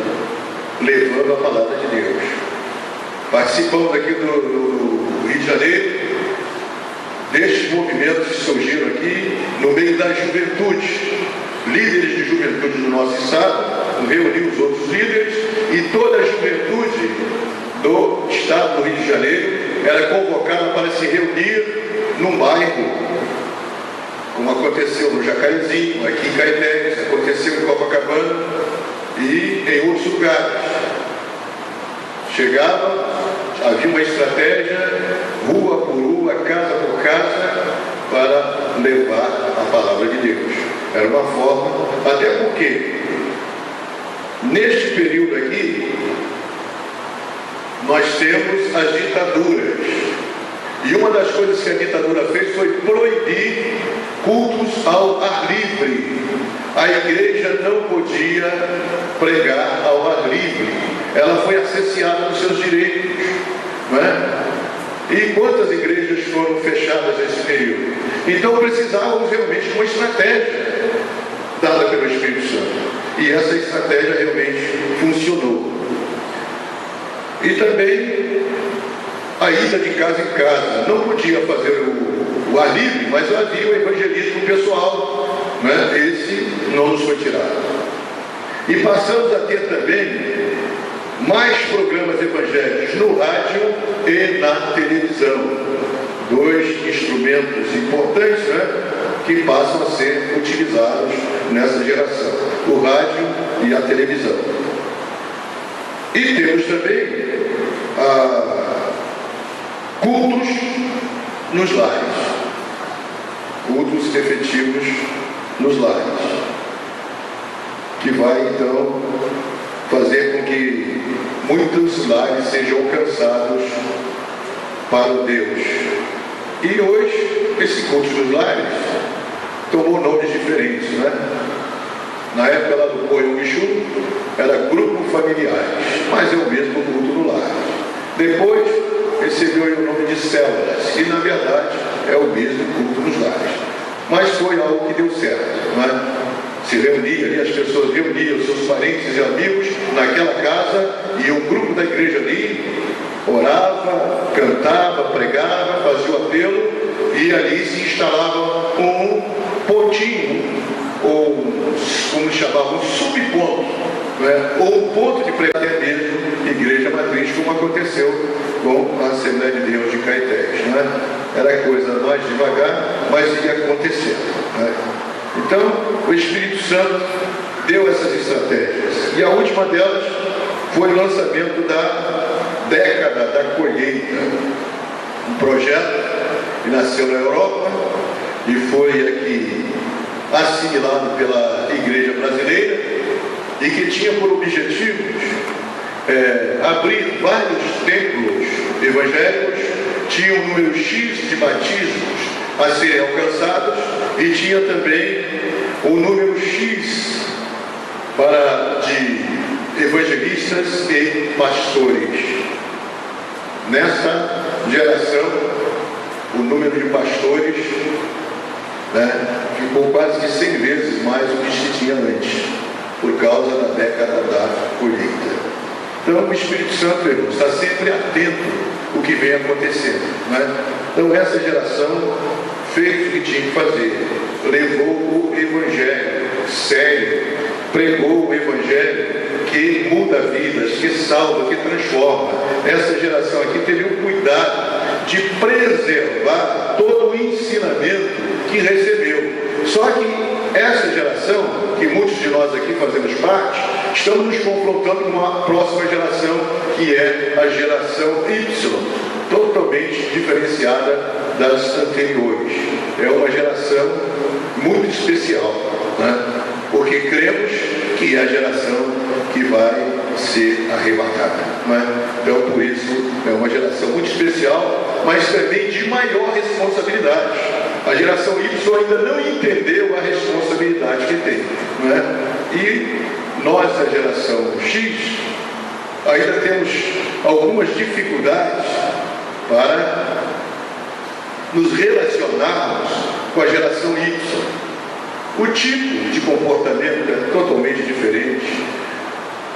[SPEAKER 1] levando a palavra de Deus. Participando aqui do Rio de Janeiro, destes movimentos que surgiram aqui, no meio da juventude, líderes de juventude do nosso estado, reuniu os outros líderes, e toda a juventude do estado do Rio de Janeiro era convocada para se reunir num bairro, como aconteceu no Jacarezinho, aqui em Caetés, aconteceu em Copacabana e em outros lugares. Chegava, havia uma estratégia, rua por rua, casa por casa, para levar a palavra de Deus. Era uma forma, até porque neste período aqui nós temos as ditaduras, E uma das coisas que a ditadura fez foi proibir cultos ao ar livre. A igreja não podia pregar ao ar livre. Ela foi acesseada nos seus direitos, não é? E quantas igrejas foram fechadas nesse período? Então precisávamos realmente de uma estratégia dada pelo Espírito Santo. E essa estratégia realmente funcionou. E também a ida de casa em casa. Não podia fazer o ar livre, mas havia o evangelismo pessoal, né? Esse não nos foi tirado. E passamos a ter também mais programas evangélicos no rádio e na televisão. Dois instrumentos importantes, né, que passam a ser utilizados nessa geração: o rádio e a televisão. E temos também cultos nos lares, cultos efetivos nos lares, que vai então fazer com que muitos lares sejam alcançados para o Deus. E hoje, esse culto nos lares tomou nomes diferentes, né? Na época lá do Poio Michu, era grupo familiares, mas é o mesmo culto no lar. Depois, recebeu o nome de células, e na verdade é o mesmo culto nos lares. Mas foi algo que deu certo, não é? Se reunia ali, as pessoas reuniam seus parentes e amigos naquela casa, e o grupo da igreja ali orava, cantava, pregava, fazia o apelo, e ali se instalava um pontinho, ou como chamavam, um subponto, né? Ou um ponto de pregação, até mesmo igreja matriz, como aconteceu com a Assembleia de Deus de Caetés, né? Era coisa mais devagar, mas ia acontecendo, né? Então, o Espírito Santo deu essas estratégias. E a última delas foi o lançamento da década da colheita. Um projeto que nasceu na Europa e foi aqui assimilado pela Igreja Brasileira e que tinha por objetivos abrir vários templos evangélicos, tinha um número X de batismos a serem alcançados e tinha também o número X de evangelistas e pastores. Nessa geração, o número de pastores, né, ficou quase que 100 vezes mais do que se tinha antes, por causa da década da colheita. Então o Espírito Santo, irmãos, está sempre atento ao que vem acontecendo, né? Então essa geração fez o que tinha que fazer, levou o Evangelho sério, pregou o Evangelho que muda vidas, que salva, que transforma. Essa geração aqui teve o cuidado de preservar todo o ensinamento que recebeu. Só que essa geração, que muitos de nós aqui fazemos parte, estamos nos confrontando com uma próxima geração, que é a geração Y, totalmente diferenciada das anteriores. É uma geração muito especial, né? Porque cremos que é a geração que vai ser arrebatada, né? Então, por isso, é uma geração muito especial, mas também de maior responsabilidade. A geração Y ainda não entendeu a responsabilidade que tem, né? E nós, a geração X, ainda temos algumas dificuldades para nos relacionarmos com a geração Y. O tipo de comportamento é totalmente diferente,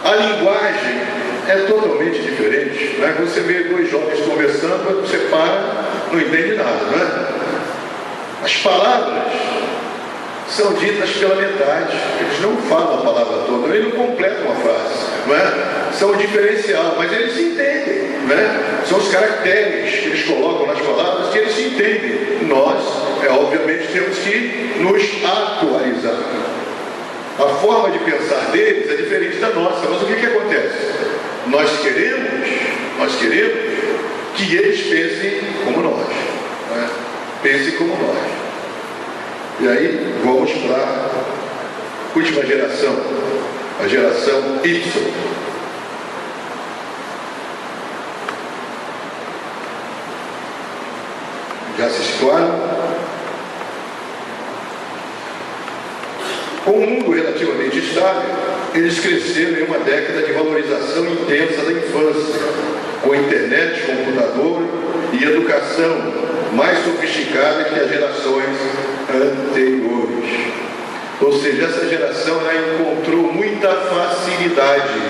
[SPEAKER 1] a linguagem é totalmente diferente, né? Você vê dois jovens conversando, você para, não entende nada, né? As palavras são ditas pela metade, eles não falam a palavra toda, eles não completam uma frase, não é? São o diferencial, mas eles se entendem, né? São os caracteres que eles colocam nas palavras que eles se entendem. Nós, obviamente, temos que nos atualizar. A forma de pensar deles é diferente da nossa, mas o que acontece? Nós queremos que eles pensem como nós, né? Pensem como nós. E aí vamos para a última geração, a geração Y. Já se situaram? Com um mundo relativamente estável, eles cresceram em uma década de valorização intensa da infância, com internet, computador e educação mais sofisticada que as gerações anteriores. Ou seja, essa geração ela encontrou muita facilidade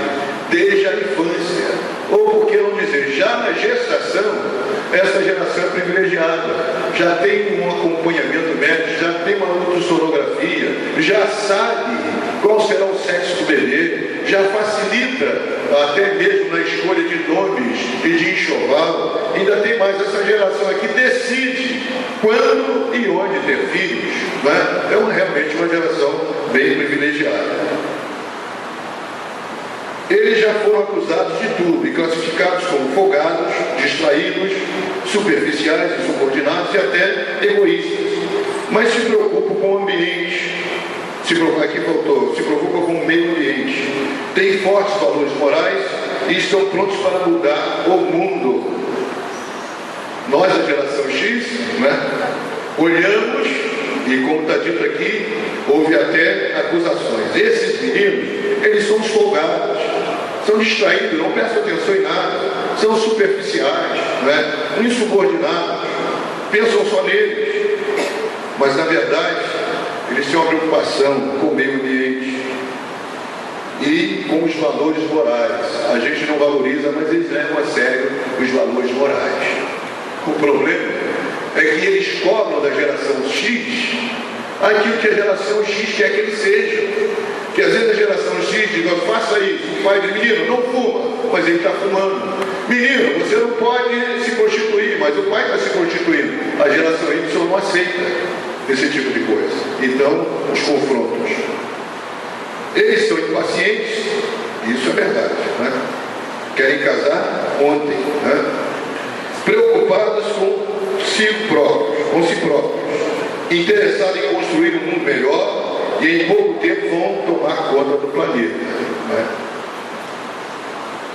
[SPEAKER 1] desde a infância, ou por que não dizer, já na gestação, essa geração é privilegiada, já tem um acompanhamento médico, já tem uma ultrassonografia, já sabe qual será o sexo do bebê, já facilita até mesmo na escolha de nomes e de enxoval. Ainda tem mais, essa geração aqui decide quando e onde ter filhos, né? É realmente uma geração bem privilegiada. Eles já foram acusados de tudo e classificados como folgados, distraídos, superficiais, insubordinados e até egoístas. Mas se preocupam com o ambiente, se preocupam com o meio ambiente, têm fortes valores morais e estão prontos para mudar o mundo. Nós, a geração X, né, olhamos e, como está dito aqui, houve até acusações. Esses meninos, eles são os folgados, são distraídos, não prestam atenção em nada, são superficiais, né, insubordinados, pensam só neles. Mas, na verdade, eles têm uma preocupação com o meio ambiente e com os valores morais. A gente não valoriza, mas eles levam a sério os valores morais. O problema é que eles cobram da geração X aquilo que a geração X quer que eles sejam. Que às vezes a geração X diz, faça isso, o pai diz, menino, não fuma, mas ele está fumando. Menino, você não pode se prostituir, mas o pai está se prostituindo. A geração Y não aceita esse tipo de coisa. Então, os confrontos. Eles são impacientes, isso é verdade, né? Querem casar ontem, né? Preocupados com si próprios, interessados em construir um mundo melhor e em pouco tempo vão tomar conta do planeta, né?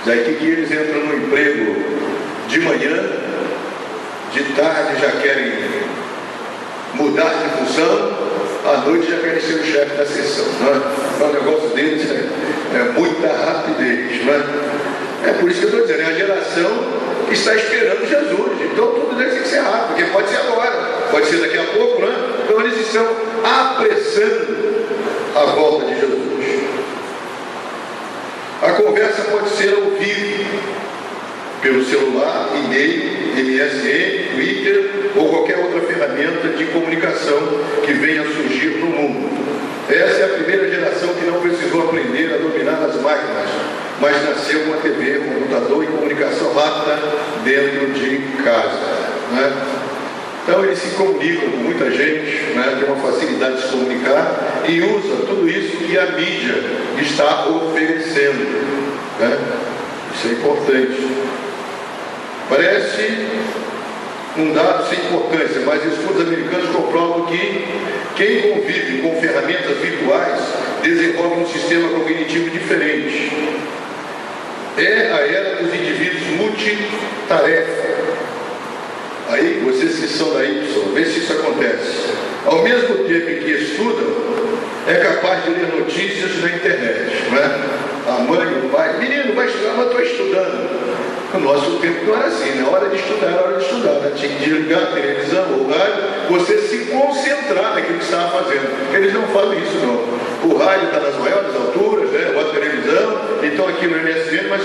[SPEAKER 1] Daí que eles entram no emprego de manhã, de tarde já querem mudar de função, à noite já querem ser o chefe da sessão, né? O negócio deles é muita rapidez, né? É por isso que eu estou dizendo, é a geração que está esperando Jesus. Então tudo deve ser rápido, porque pode ser agora, pode ser daqui a pouco, né? Então eles estão apressando a volta de Jesus. A conversa pode ser ao vivo, pelo celular, e-mail, MSN, Twitter ou qualquer outra ferramenta de comunicação que venha a surgir no mundo. Essa é a primeira geração que não precisou aprender a dominar as máquinas, mas nasceu com a TV, computador e comunicação rápida dentro de casa, né? Então eles se comunicam com muita gente, né? Tem uma facilidade de se comunicar e usa tudo isso que a mídia está oferecendo, né? Isso é importante. Parece um dado sem importância, mas estudos americanos comprovam que quem convive com ferramentas virtuais desenvolve um sistema cognitivo diferente. É a era dos indivíduos multitarefa. Aí, vocês que são da Y, vê se isso acontece. Ao mesmo tempo em que estudam, é capaz de ler notícias na internet, não é? A mãe, o pai, menino, vai estudar, mas estou estudando. No nosso tempo não era assim, na hora de estudar, era hora de estudar, né? Tinha que desligar a televisão ou o rádio, você se concentrar naquilo que estava fazendo. Eles não fazem isso não. O rádio está nas maiores alturas, né? Ou a televisão, então aqui no MSN, mas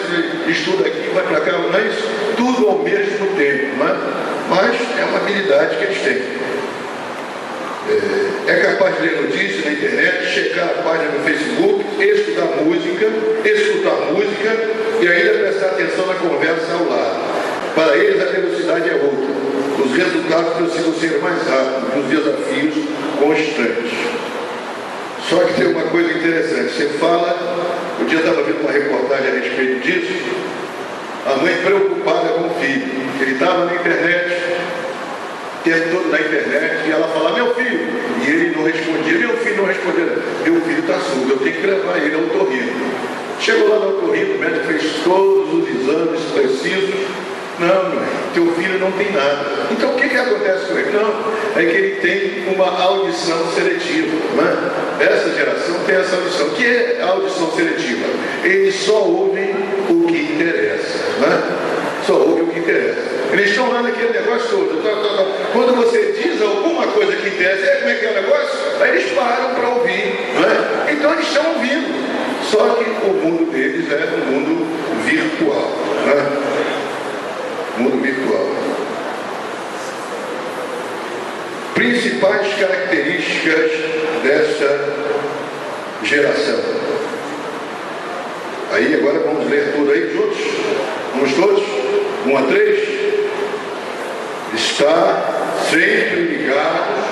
[SPEAKER 1] estuda aqui, vai para cá, não é isso? Tudo ao mesmo tempo, não é? Mas é uma habilidade que eles têm. É capaz de ler notícias na internet, checar a página no Facebook, escutar música e ainda prestar atenção na conversa ao lado. Para eles a velocidade é outra. Os resultados precisam ser mais rápidos e os desafios constantes. Só que tem uma coisa interessante. Você fala, um dia eu estava vendo uma reportagem a respeito disso, a mãe preocupada com o filho. Ele estava na internet, o tempo todo na internet, e ela fala, meu filho, e ele não respondia, meu filho não respondia, meu filho está surdo, eu tenho que levar ele ao otorrino. Chegou lá no otorrino, o médico fez todos os exames precisos, Não, teu filho não tem nada. Então o que acontece com ele? Não, é que ele tem uma audição seletiva. Né? Essa geração tem essa audição. O que é a audição seletiva? Eles só ouvem o que interessa. Né? Só ouvem o que interessa. Eles estão lá naquele negócio todo. Quando você diz alguma coisa que interessa, como é que é o negócio? Aí eles param para ouvir. Né? Então eles estão ouvindo. Só que o mundo deles é um mundo virtual. Né? Mundo virtual. Principais características dessa geração. Aí agora vamos ler tudo aí juntos? Vamos todos? 1 a 3. Está sempre ligados,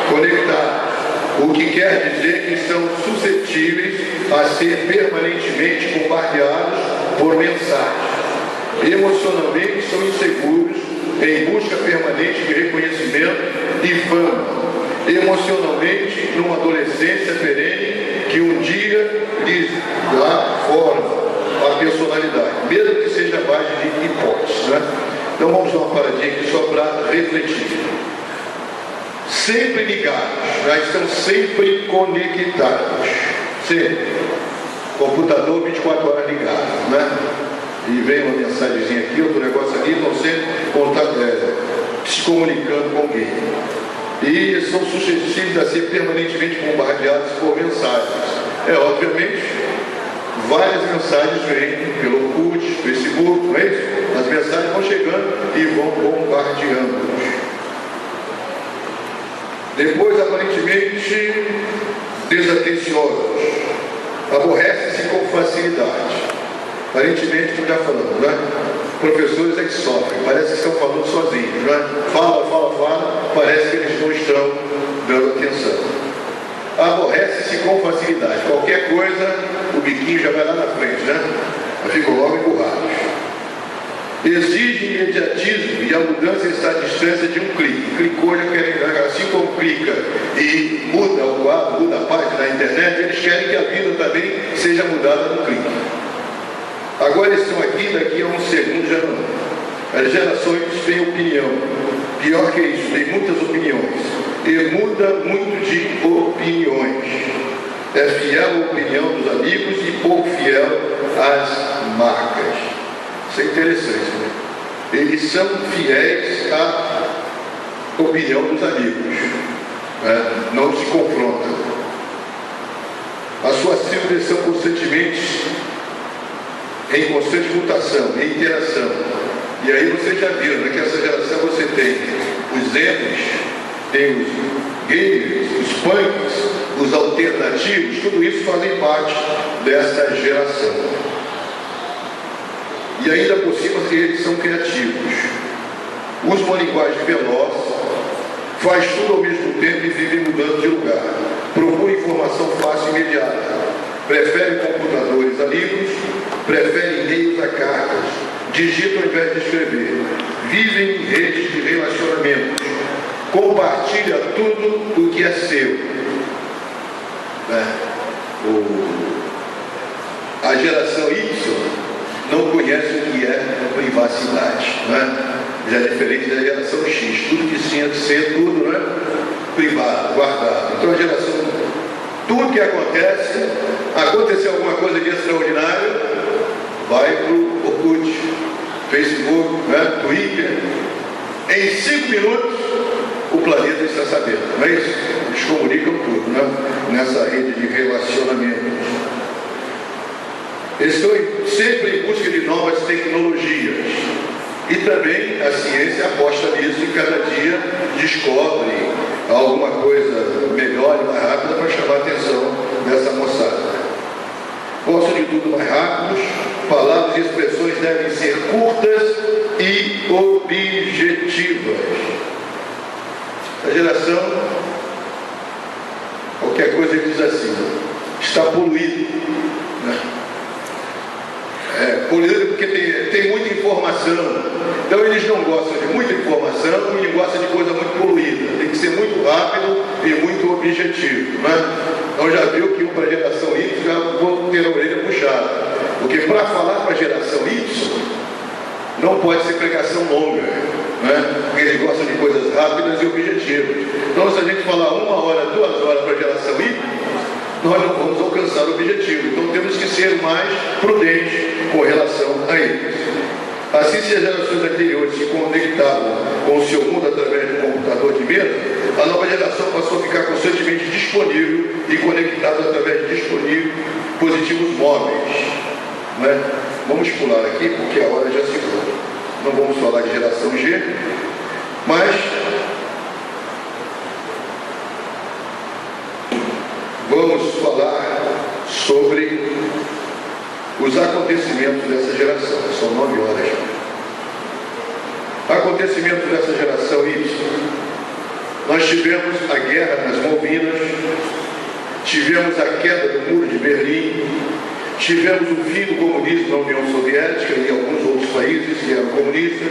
[SPEAKER 1] conectados. O que quer dizer que são suscetíveis a ser permanentemente bombardeados por mensagens. Emocionalmente são inseguros, em busca permanente de reconhecimento e fama. Emocionalmente, numa adolescência perene que um dia lhes dá forma à personalidade, mesmo que seja a base de hipótese. Né? Então vamos dar uma paradinha aqui só para refletir. Sempre ligados, já estão sempre conectados. Sempre. Computador 24 horas ligado, né? E vem uma mensagenzinha aqui, outro negócio ali, estão sempre se comunicando com alguém. E são suscetíveis a ser permanentemente bombardeados por mensagens. Obviamente, várias mensagens vêm pelo Orkut, Facebook, não é isso? As mensagens vão chegando e vão bombardeando-os. Depois, aparentemente, desatenciosos. Aborrecem-se com facilidade. Aparentemente, como já falamos, né? Professores é que sofrem, parece que estão falando sozinhos, né? Fala, parece que eles não estão dando atenção. Aborrece-se com facilidade, qualquer coisa, o biquinho já vai lá na frente, né? Ficam logo emburrados. Exige imediatismo e a mudança está à distância de um clique. Clicou, já querem, assim como clica e muda o quadro, muda a página na internet, eles querem que a vida também seja mudada no clique. Agora eles estão aqui, daqui a um segundo já não. As gerações têm opinião. Pior que isso, tem muitas opiniões. E muda muito de opiniões. É fiel à opinião dos amigos e pouco fiel às marcas. Isso é interessante, né? Eles são fiéis à opinião dos amigos. Né? Não se confrontam. A sua síndrome são constantemente em constante mutação, em interação. E aí vocês já viram, né, que essa geração você tem os emos, tem os gamers, os punks, os alternativos, tudo isso fazem parte dessa geração. E ainda por cima eles são criativos. Usam uma linguagem veloz, faz tudo ao mesmo tempo e vive mudando de lugar. Procura informação fácil e imediata. Preferem computadores a livros, preferem e-mails a cartas, digitam ao invés de escrever, vivem em redes de relacionamentos, compartilha tudo o que é seu. A geração Y não conhece o que é privacidade, né? Já é diferente da geração X, tudo que tinha que ser tudo, né? Privado, guardado. Então a geração, tudo que acontece, aconteceu alguma coisa de extraordinário, vai para o Orkut, Facebook, né? Twitter. Em 5 minutos o planeta está sabendo, não é isso? Eles comunicam tudo, né? Nessa rede de relacionamentos. Estou sempre em busca de novas tecnologias. E também a ciência aposta nisso e cada dia descobre alguma coisa melhor e mais rápida para chamar a atenção dessa moçada. Gostam de tudo mais rápidos, palavras e expressões devem ser curtas e objetivas. A geração, qualquer coisa diz assim, está poluído, né? Poluído porque tem muita informação. Então eles não gostam de muita informação e gostam de coisa muito poluída. Tem que ser muito rápido e muito objetivo, né? Então já viu que para a geração Y já vou ter a orelha puxada. Porque para falar para a geração Y, Não pode ser pregação longa, né? Porque eles gostam de coisas rápidas e objetivas. Então, se a gente falar 1 hora, 2 horas para a geração Y, nós não vamos alcançar o objetivo. Então, temos que ser mais prudentes com relação a eles. Assim, se as gerações anteriores se conectavam com o seu mundo através do computador de mesa, a nova geração passou a ficar constantemente disponível e conectada através de dispositivos móveis. Né? Vamos pular aqui, porque a hora já se foi. Não vamos falar de geração G, mas vamos falar sobre os acontecimentos dessa geração. São 9 horas já. Acontecimentos dessa geração Y. Nós tivemos a guerra nas Malvinas, tivemos a queda do Muro de Berlim, tivemos o fim do comunismo na União Soviética e alguns outros países que eram comunistas.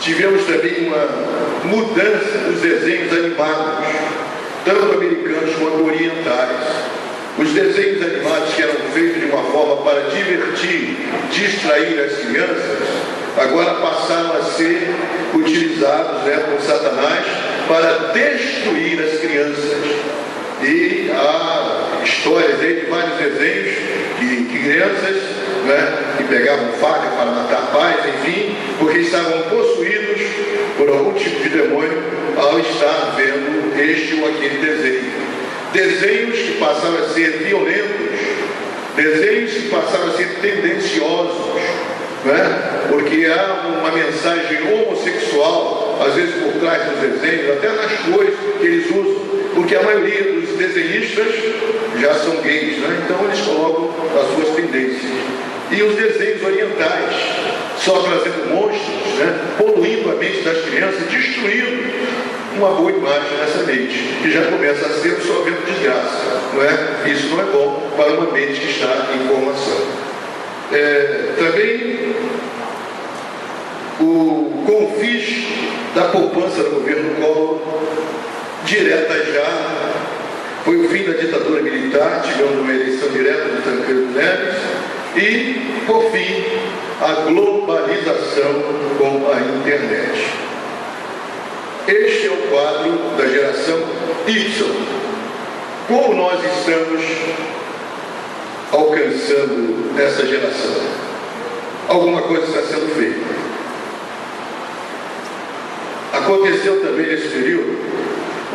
[SPEAKER 1] Tivemos também uma mudança dos desenhos animados, tanto americanos quanto orientais. Os desenhos animados que eram feitos de uma forma para divertir, distrair as crianças, agora passaram a ser utilizados por Satanás para destruir as crianças. E há histórias aí de vários desenhos que crianças que pegavam faca para matar pais, enfim, porque estavam possuídos por algum tipo de demônio ao estar vendo este ou aquele desenho. Desenhos que passaram a ser violentos, desenhos que passaram a ser tendenciosos, porque há uma mensagem homossexual, às vezes por trás dos desenhos, até nas cores que eles usam, porque a maioria dos desenhistas já são gays, então eles colocam as suas tendências. E os desenhos orientais, só trazendo monstros, poluindo a mente das crianças, destruindo uma boa imagem nessa mente, que já começa a ser só vendo desgraça, Isso não é bom para uma mente que está em formação. Também o confisco da poupança do governo Collor, direta já, foi o fim da ditadura militar, tivemos uma eleição direta do Tancredo Neves, e, por fim, a globalização com a internet. Este é o quadro da geração Y. Como nós estamos alcançando essa geração? Alguma coisa está sendo feita. Aconteceu também nesse período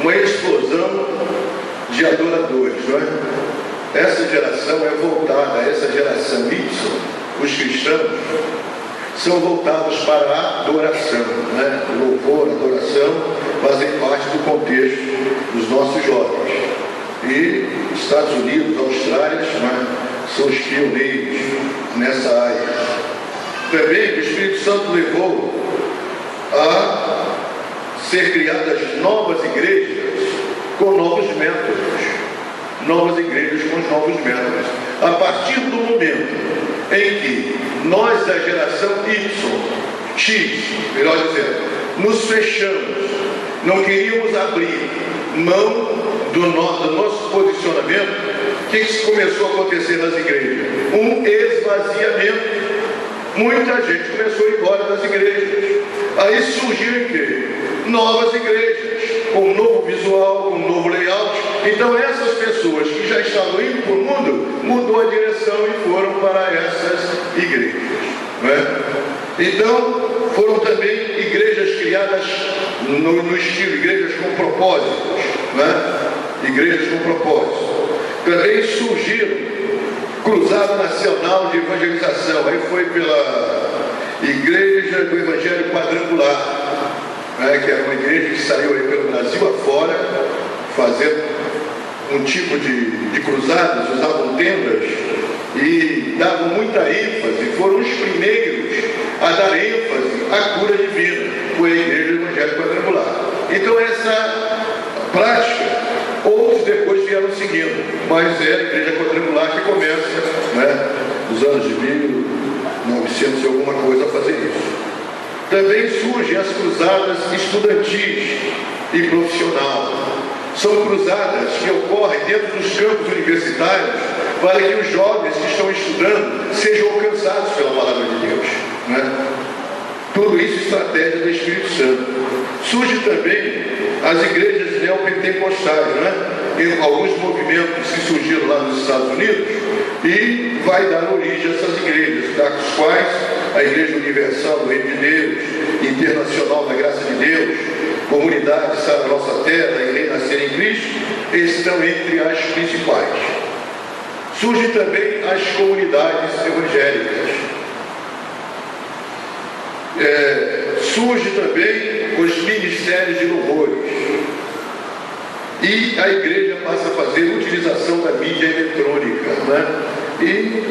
[SPEAKER 1] uma explosão de adoradores, Essa geração é voltada, essa geração Y, os cristãos, são voltados para a adoração, Louvor, adoração, fazem parte do contexto dos nossos jovens. E Estados Unidos, Austrália, são os pioneiros nessa área. Também o Espírito Santo levou a ser criadas novas igrejas com novos métodos. Novas igrejas com os novos métodos. A partir do momento em que nós, da geração X, melhor dizendo, nos fechamos, não queríamos abrir mão do nosso posicionamento, o que começou a acontecer nas igrejas? Um esvaziamento. Muita gente começou a ir embora das igrejas. Aí surgiram o quê? Novas igrejas, com um novo visual, com um novo layout. Então essas pessoas que já estavam indo para o mundo, mudou a direção e foram para essas igrejas. Então, foram também igrejas criadas no estilo, igrejas com propósitos. Igrejas com propósitos. Também surgiram Cruzada Nacional de Evangelização, aí foi pela Igreja do Evangelho Quadrangular, que era uma igreja que saiu aí pelo Brasil afora, fazendo um tipo de cruzadas, usavam tendas e davam muita ênfase, foram os primeiros a dar ênfase à cura divina, foi a Igreja do Evangelho Quadrangular. Então essa prática, outros depois vieram seguindo, mas é a Igreja Quadrangular que começa, nos anos de 1900 e alguma coisa a fazer isso. Também surgem as cruzadas estudantis e profissional. São cruzadas que ocorrem dentro dos campos universitários para que os jovens que estão estudando sejam alcançados pela palavra de Deus. né? Tudo isso estratégia do Espírito Santo. Surge também as igrejas neopentecostais, né? Em alguns movimentos que surgiram lá nos Estados Unidos, e vai dar origem a essas igrejas, das quais a Igreja Universal do Reino de Deus, Internacional da Graça de Deus, Comunidade Sara da Nossa Terra e Renascer em Cristo, estão entre as principais. Surgem também as comunidades evangélicas. Surge também os ministérios de louvores. E a igreja passa a fazer utilização da mídia eletrônica, né? E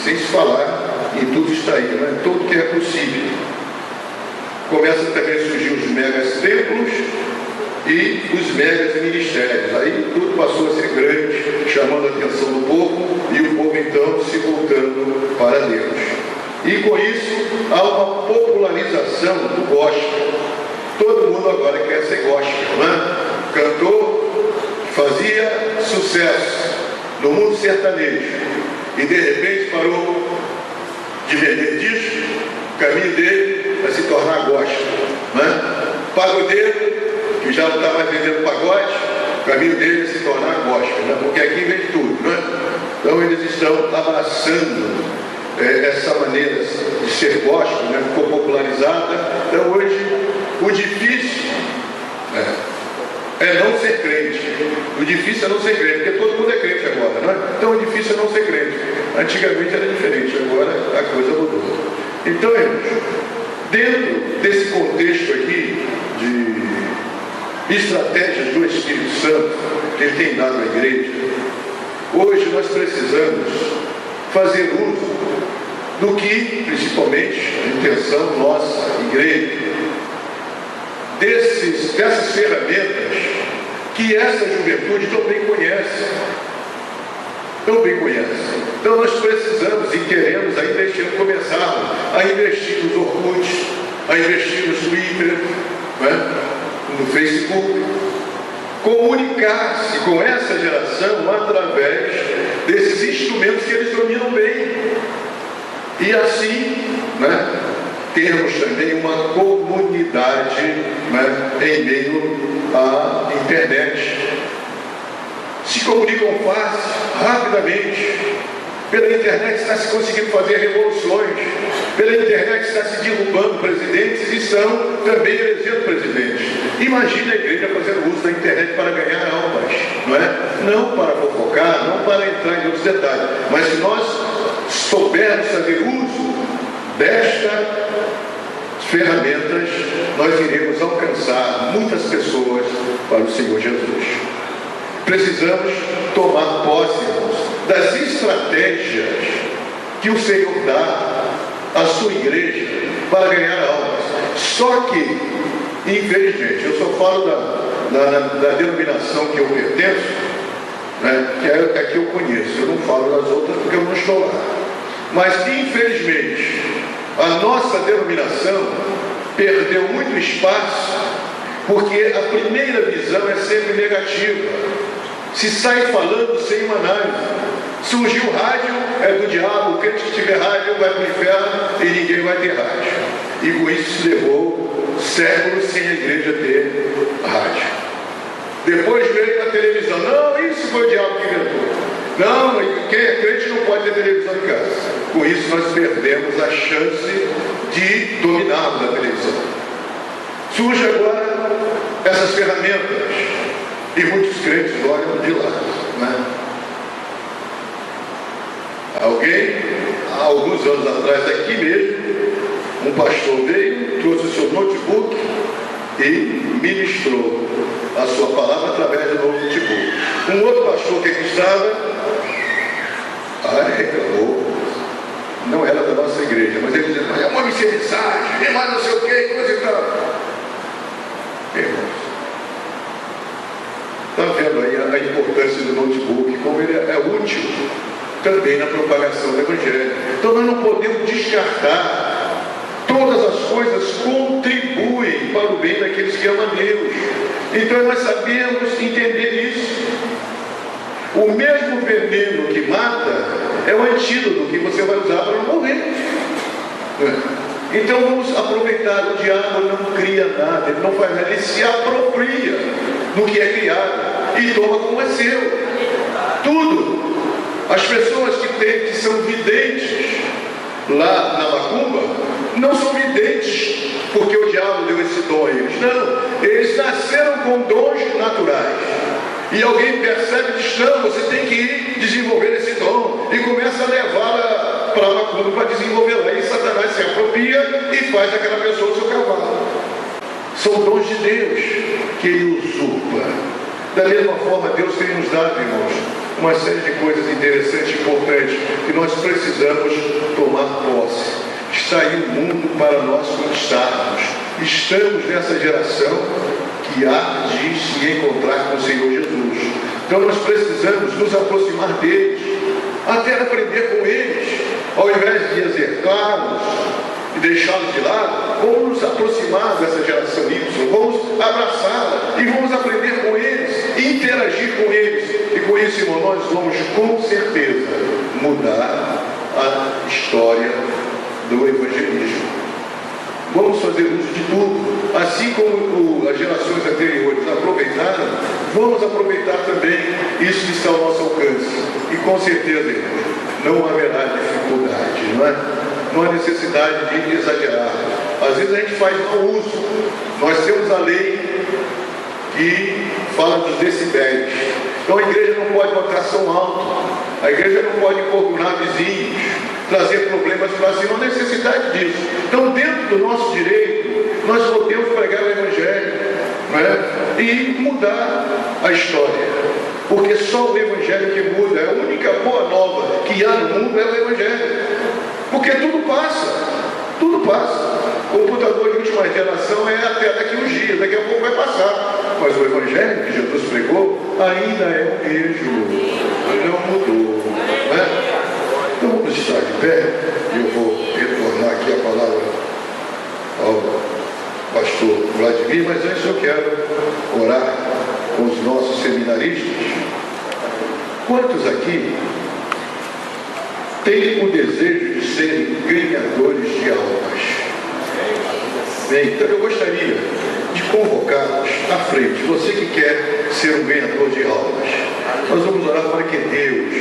[SPEAKER 1] sem se falar em tudo está aí, né? Tudo que é possível. Começa também a surgir os megas templos e os megas ministérios. Aí tudo passou a ser grande, chamando a atenção do povo, e o povo então se voltando para Deus. E com isso há uma popularização do gospel. Todo mundo agora quer ser gospel, né? Cantor fazia sucesso no mundo sertanejo e de repente parou de vender disco, o caminho dele vai se tornar gospel, né? Pagodeiro, que já não está mais vendendo pagode, o caminho dele é se tornar gospel, né? Porque aqui vende tudo, né? Então eles estão abraçando essa maneira de ser gospel, né? Ficou popularizada. Então hoje o difícil é não ser crente. O difícil é não ser crente, porque todo mundo é crente agora, não é? Então o difícil é não ser crente. Antigamente era diferente, agora a coisa mudou. Então, irmãos, dentro desse contexto aqui de estratégias do Espírito Santo que ele tem dado à igreja, hoje nós precisamos fazer uso do que, principalmente, a intenção nossa, igreja, dessas ferramentas que essa juventude também conhece. Então nós precisamos e queremos ainda este ano começar a investir nos Orkut, a investir no Twitter, né? No Facebook, comunicar-se com essa geração através desses instrumentos que eles dominam bem. E assim, né, termos também uma comunidade, né, em meio à internet. Se comunicam fácil, rapidamente. Pela internet está se conseguindo fazer revoluções. Pela internet está se derrubando presidentes e estão também elegendo presidentes. Imagina a igreja fazendo uso da internet para ganhar almas, não é? Não para fofocar, não para entrar em outros detalhes. Mas se nós soubermos fazer uso destas ferramentas, nós iremos alcançar muitas pessoas para o Senhor Jesus. Precisamos tomar posse das estratégias que o Senhor dá à sua igreja para ganhar almas. Só que, infelizmente, eu só falo da denominação que eu pertenço, né, que é a que eu conheço. Eu não falo das outras porque eu não estou lá. Mas, infelizmente, a nossa denominação perdeu muito espaço porque a primeira visão é sempre negativa. Se sai falando sem uma análise. Surgiu rádio, é do diabo, o crente que tiver rádio vai para o inferno e ninguém vai ter rádio. E com isso se levou séculos sem a igreja ter rádio. Depois veio a televisão. Não, isso foi o diabo que inventou. Não, quem é crente não pode ter televisão em casa. Com isso nós perdemos a chance de dominarmos a televisão. Surge agora essas ferramentas. E muitos crentes olham de lado, né? Há alguns anos atrás, aqui mesmo, um pastor veio, trouxe o seu notebook e ministrou a sua palavra através do notebook. Um outro pastor que aqui estava, reclamou, não era da nossa igreja, mas ele dizia, é uma mensagem, é mais não sei o que, coisa e tal. Irmãos, está vendo aí a importância do notebook, como ele é útil também na propagação do Evangelho. Então nós não podemos descartar. Todas as coisas contribuem para o bem daqueles que amam a Deus. Então nós sabemos entender isso. O mesmo veneno que mata é o antídoto que você vai usar para não morrer. Então vamos aproveitar. O diabo não cria nada, ele não faz nada, ele se apropria no que é criado e toma como é seu. Tudo. As pessoas que são videntes lá na macumba, não são videntes porque o diabo deu esse dom a eles. Não, eles nasceram com dons naturais. E alguém percebe e diz, não, você tem que ir desenvolver esse dom. E começa a levá-la para a macumba para desenvolver lá. E Satanás se apropria e faz aquela pessoa o seu cavalo. São dons de Deus que ele usurpa. Da mesma forma, Deus tem nos dado, irmãos, uma série de coisas interessantes e importantes que nós precisamos tomar posse. Está aí o mundo para nós conquistarmos. Estamos nessa geração que há de se encontrar com o Senhor Jesus. Então nós precisamos nos aproximar deles, até aprender com eles, ao invés de exercá-los e deixá-los de lado. Vamos nos aproximar dessa geração Y, vamos abraçá-la e vamos aprender com eles, interagir com eles. E com isso, irmão, nós vamos com certeza mudar a história do evangelismo. Vamos fazer uso de tudo, assim como as gerações anteriores aproveitaram, vamos aproveitar também isso que está ao nosso alcance. E com certeza, irmão, não haverá dificuldade, não é? Não há necessidade de exagerar. Às vezes a gente faz mau uso. Nós temos a lei que fala dos decibéis. Então a igreja não pode botar som alto, a igreja não pode importunar vizinhos, trazer problemas para si, não há necessidade disso. Então, dentro do nosso direito, nós podemos pregar o Evangelho, não é? E mudar a história, porque só o Evangelho que muda. É a única boa nova que há no mundo é o Evangelho, porque tudo passa, tudo passa. O computador de última geração é até daqui uns dias, daqui a pouco vai passar, mas o Evangelho que Jesus pregou ainda é o mesmo, não mudou, não é? Então vamos estar de pé, e eu vou retornar aqui a palavra ao pastor Vladimir, mas antes eu quero orar com os nossos seminaristas. Quantos aqui têm o desejo de serem ganhadores de almas? Bem, então eu gostaria de convocá-los à frente, você que quer ser um ganhador de almas. Nós vamos orar para que Deus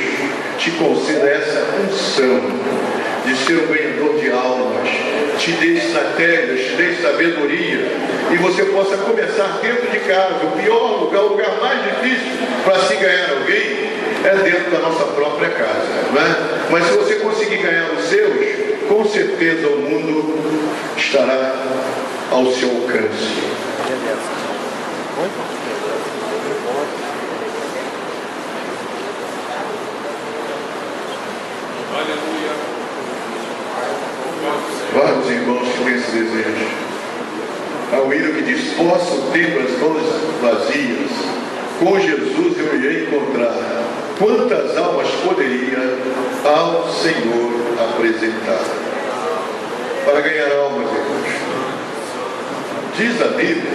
[SPEAKER 1] te conceda essa unção de ser um ganhador de almas, te dê estratégias, te dê sabedoria, e você possa começar dentro de casa. O pior lugar, o lugar mais difícil para se ganhar alguém é dentro da nossa própria casa, não é? Mas se você conseguir ganhar os seus, com certeza o mundo estará ao seu alcance. Vários irmãos que têm esse desejo. Há um hino que diz: posso ter as mãos vazias, com Jesus eu irei encontrar. Quantas almas poderia ao Senhor apresentar? Para ganhar almas, irmãos, diz a Bíblia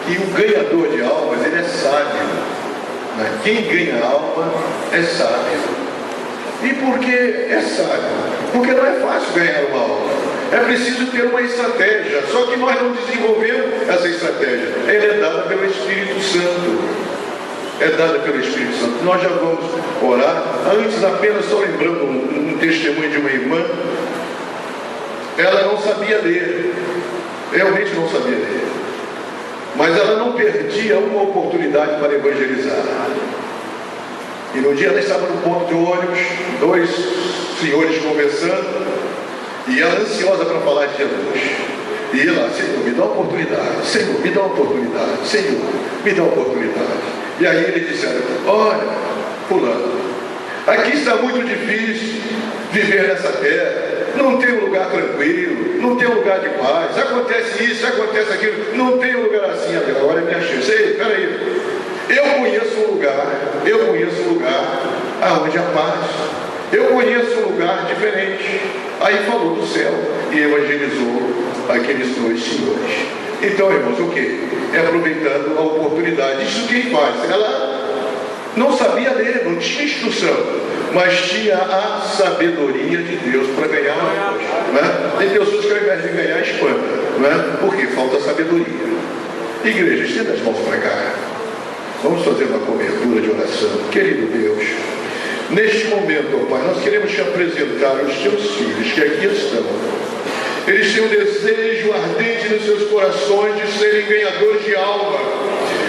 [SPEAKER 1] que o ganhador de almas, ele é sábio, né? Quem ganha alma é sábio. E por que é sábio? Porque não é fácil ganhar uma alma. É preciso ter uma estratégia. Só que nós não desenvolvemos essa estratégia. Ela é dada pelo Espírito Santo. É dada pelo Espírito Santo. Nós já vamos orar. Antes, apenas só lembrando um testemunho de uma irmã. Ela não sabia ler. Realmente não sabia ler. Mas ela não perdia uma oportunidade para evangelizar. E no dia ela estava no ponto de ônibus, dois senhores conversando, e ela ansiosa para falar de Jesus. E ela: Senhor, me dá uma oportunidade, Senhor, me dá uma oportunidade, Senhor, me dá uma oportunidade. E aí eles disseram: olha, fulano, aqui está muito difícil viver nessa terra, não tem um lugar tranquilo, não tem um lugar de paz, acontece isso, acontece aquilo, não tem um lugar assim. Agora é minha chance. Espera aí. Eu conheço um lugar aonde há paz. Eu conheço um lugar diferente. Aí falou do céu e evangelizou aqueles dois senhores. Então, irmãos, o que? É aproveitando a oportunidade. Isso quem faz? Ela Não sabia ler, não tinha instrução, mas tinha a sabedoria de Deus para ganhar almas, né? Tem pessoas que ao invés de ganhar, espanta, né? Porque falta sabedoria. Igreja, estenda as mãos para cá. Vamos fazer uma cobertura de oração. Querido Deus, neste momento, ó Pai, nós queremos te apresentar os teus filhos que aqui estão. Eles têm um desejo ardente nos seus corações de serem ganhadores de alma.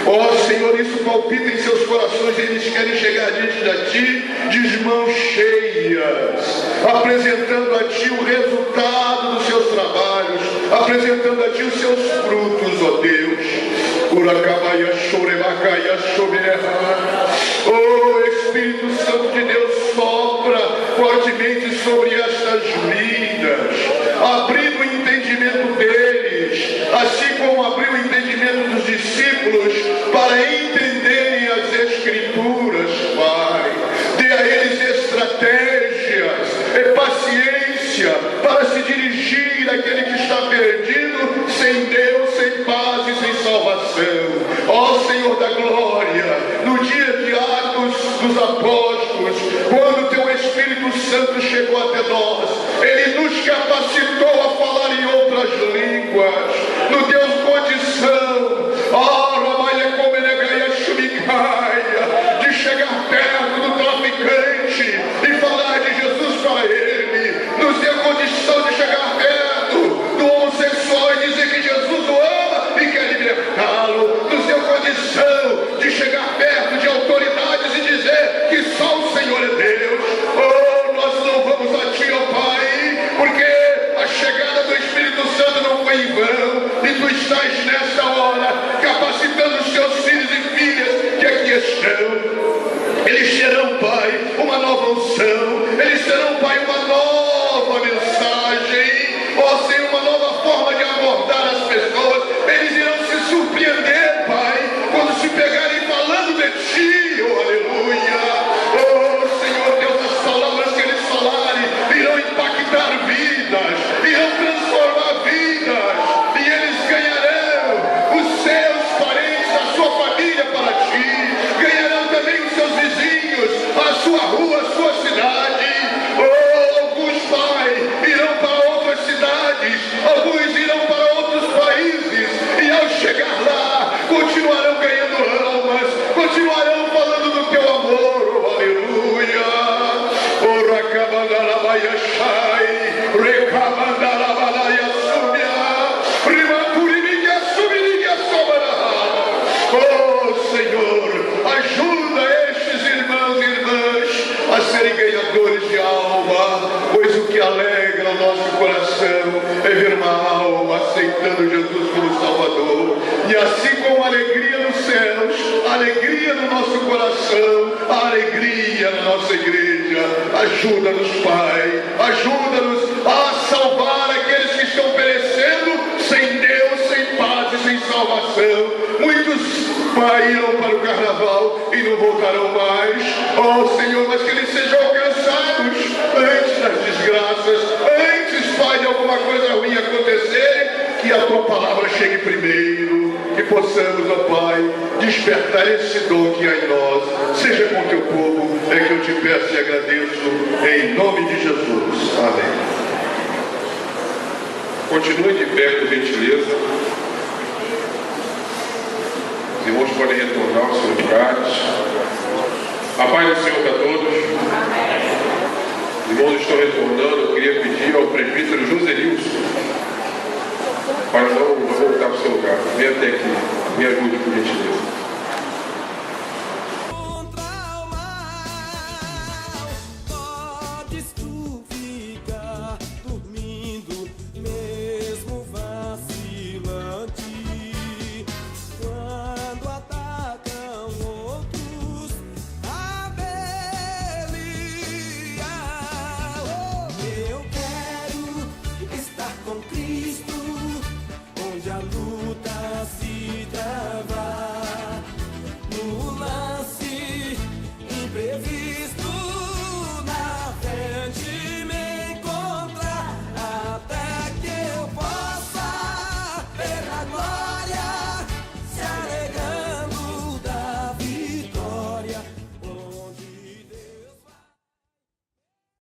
[SPEAKER 1] Ó Senhor, isso palpita em seus corações. Eles querem chegar diante de Ti de mãos cheias, apresentando a Ti o resultado dos seus trabalhos, apresentando a Ti os seus frutos, ó Deus. Oh Espírito Santo de Deus, sopra fortemente sobre estas vidas, abrindo o entendimento deles, assim como abriu o entendimento dos discípulos para entenderem as Escrituras, Pai. Dê a eles estratégias e paciência para se dirigir àquele que está perdido, sem Deus, sem paz e sem salvação. Ó Senhor da glória, no dia de Atos dos Apóstolos, quando Teu Espírito Santo chegou até nós, Ele nos capacitou a falar em outras línguas, nos deu condição, de chegar perto do traficante e falar de Jesus para ele, nos deu condição de chegar perto do homossexual e dizer que Jesus o ama e quer libertá-lo, nos deu condição de chegar perto de autoridades e dizer que só o Senhor é Deus. Oh, nós louvamos a Ti, ó Pai, porque a chegada do Espírito Santo não foi em vão, e Tu estás nessa hora capacitando os Teus filhos e filhas que aqui estão. Eles terão, Pai, uma nova unção, eles terão, Pai, uma nova mensagem, ó Senhor, uma nova forma de abordar as pessoas. Eles irão se surpreender, Pai, quando se pegarem falando de Ti, oh aleluia. Oh Senhor Deus, as palavras que eles falarem irão impactar vidas, irão transformar vidas, e eles ganharão os seus parentes, a sua família para Ti, ganharão também os seus vizinhos, a sua rua, a sua cidade. Oh, alguns, Pai, irão para outras cidades, alguns irão para outros países, e ao chegar lá, continuarão ganhando almas, continuarão falando do Teu amor, oh aleluia. Oh, Rakabandalabayashai, Rekabandalabalaya Subia, Rimaturimiga Subiriga Sobara. Oh Senhor, ajuda estes irmãos e irmãs a serem ganhadores de alma, pois o que alegra o nosso coração é ver uma alma aceitando Jesus como Salvador. E assim como a alegria nos céus, a alegria no nosso coração, a alegria na nossa igreja. Ajuda-nos, Pai, ajuda-nos a salvar aqueles que estão perecendo sem Deus, sem paz e sem salvação. Muitos, Pai, irão para o carnaval e não voltarão mais. Oh Senhor, mas que eles sejam alcançados antes das desgraças, antes, Pai, de alguma coisa ruim acontecer, que a Tua palavra chegue primeiro, que possamos, ó Pai, despertar esse dom que há em nós. Seja com Teu povo, é que eu te peço e agradeço, em nome de Jesus. Amém.
[SPEAKER 2] Continue de pé, por gentileza. Os irmãos podem retornar aos seus lugares. A paz do Senhor para todos. Os irmãos estão retornando. Eu queria pedir ao presbítero Joselilson para não voltar para o seu lugar. Venha até aqui. Me ajude, por gentileza.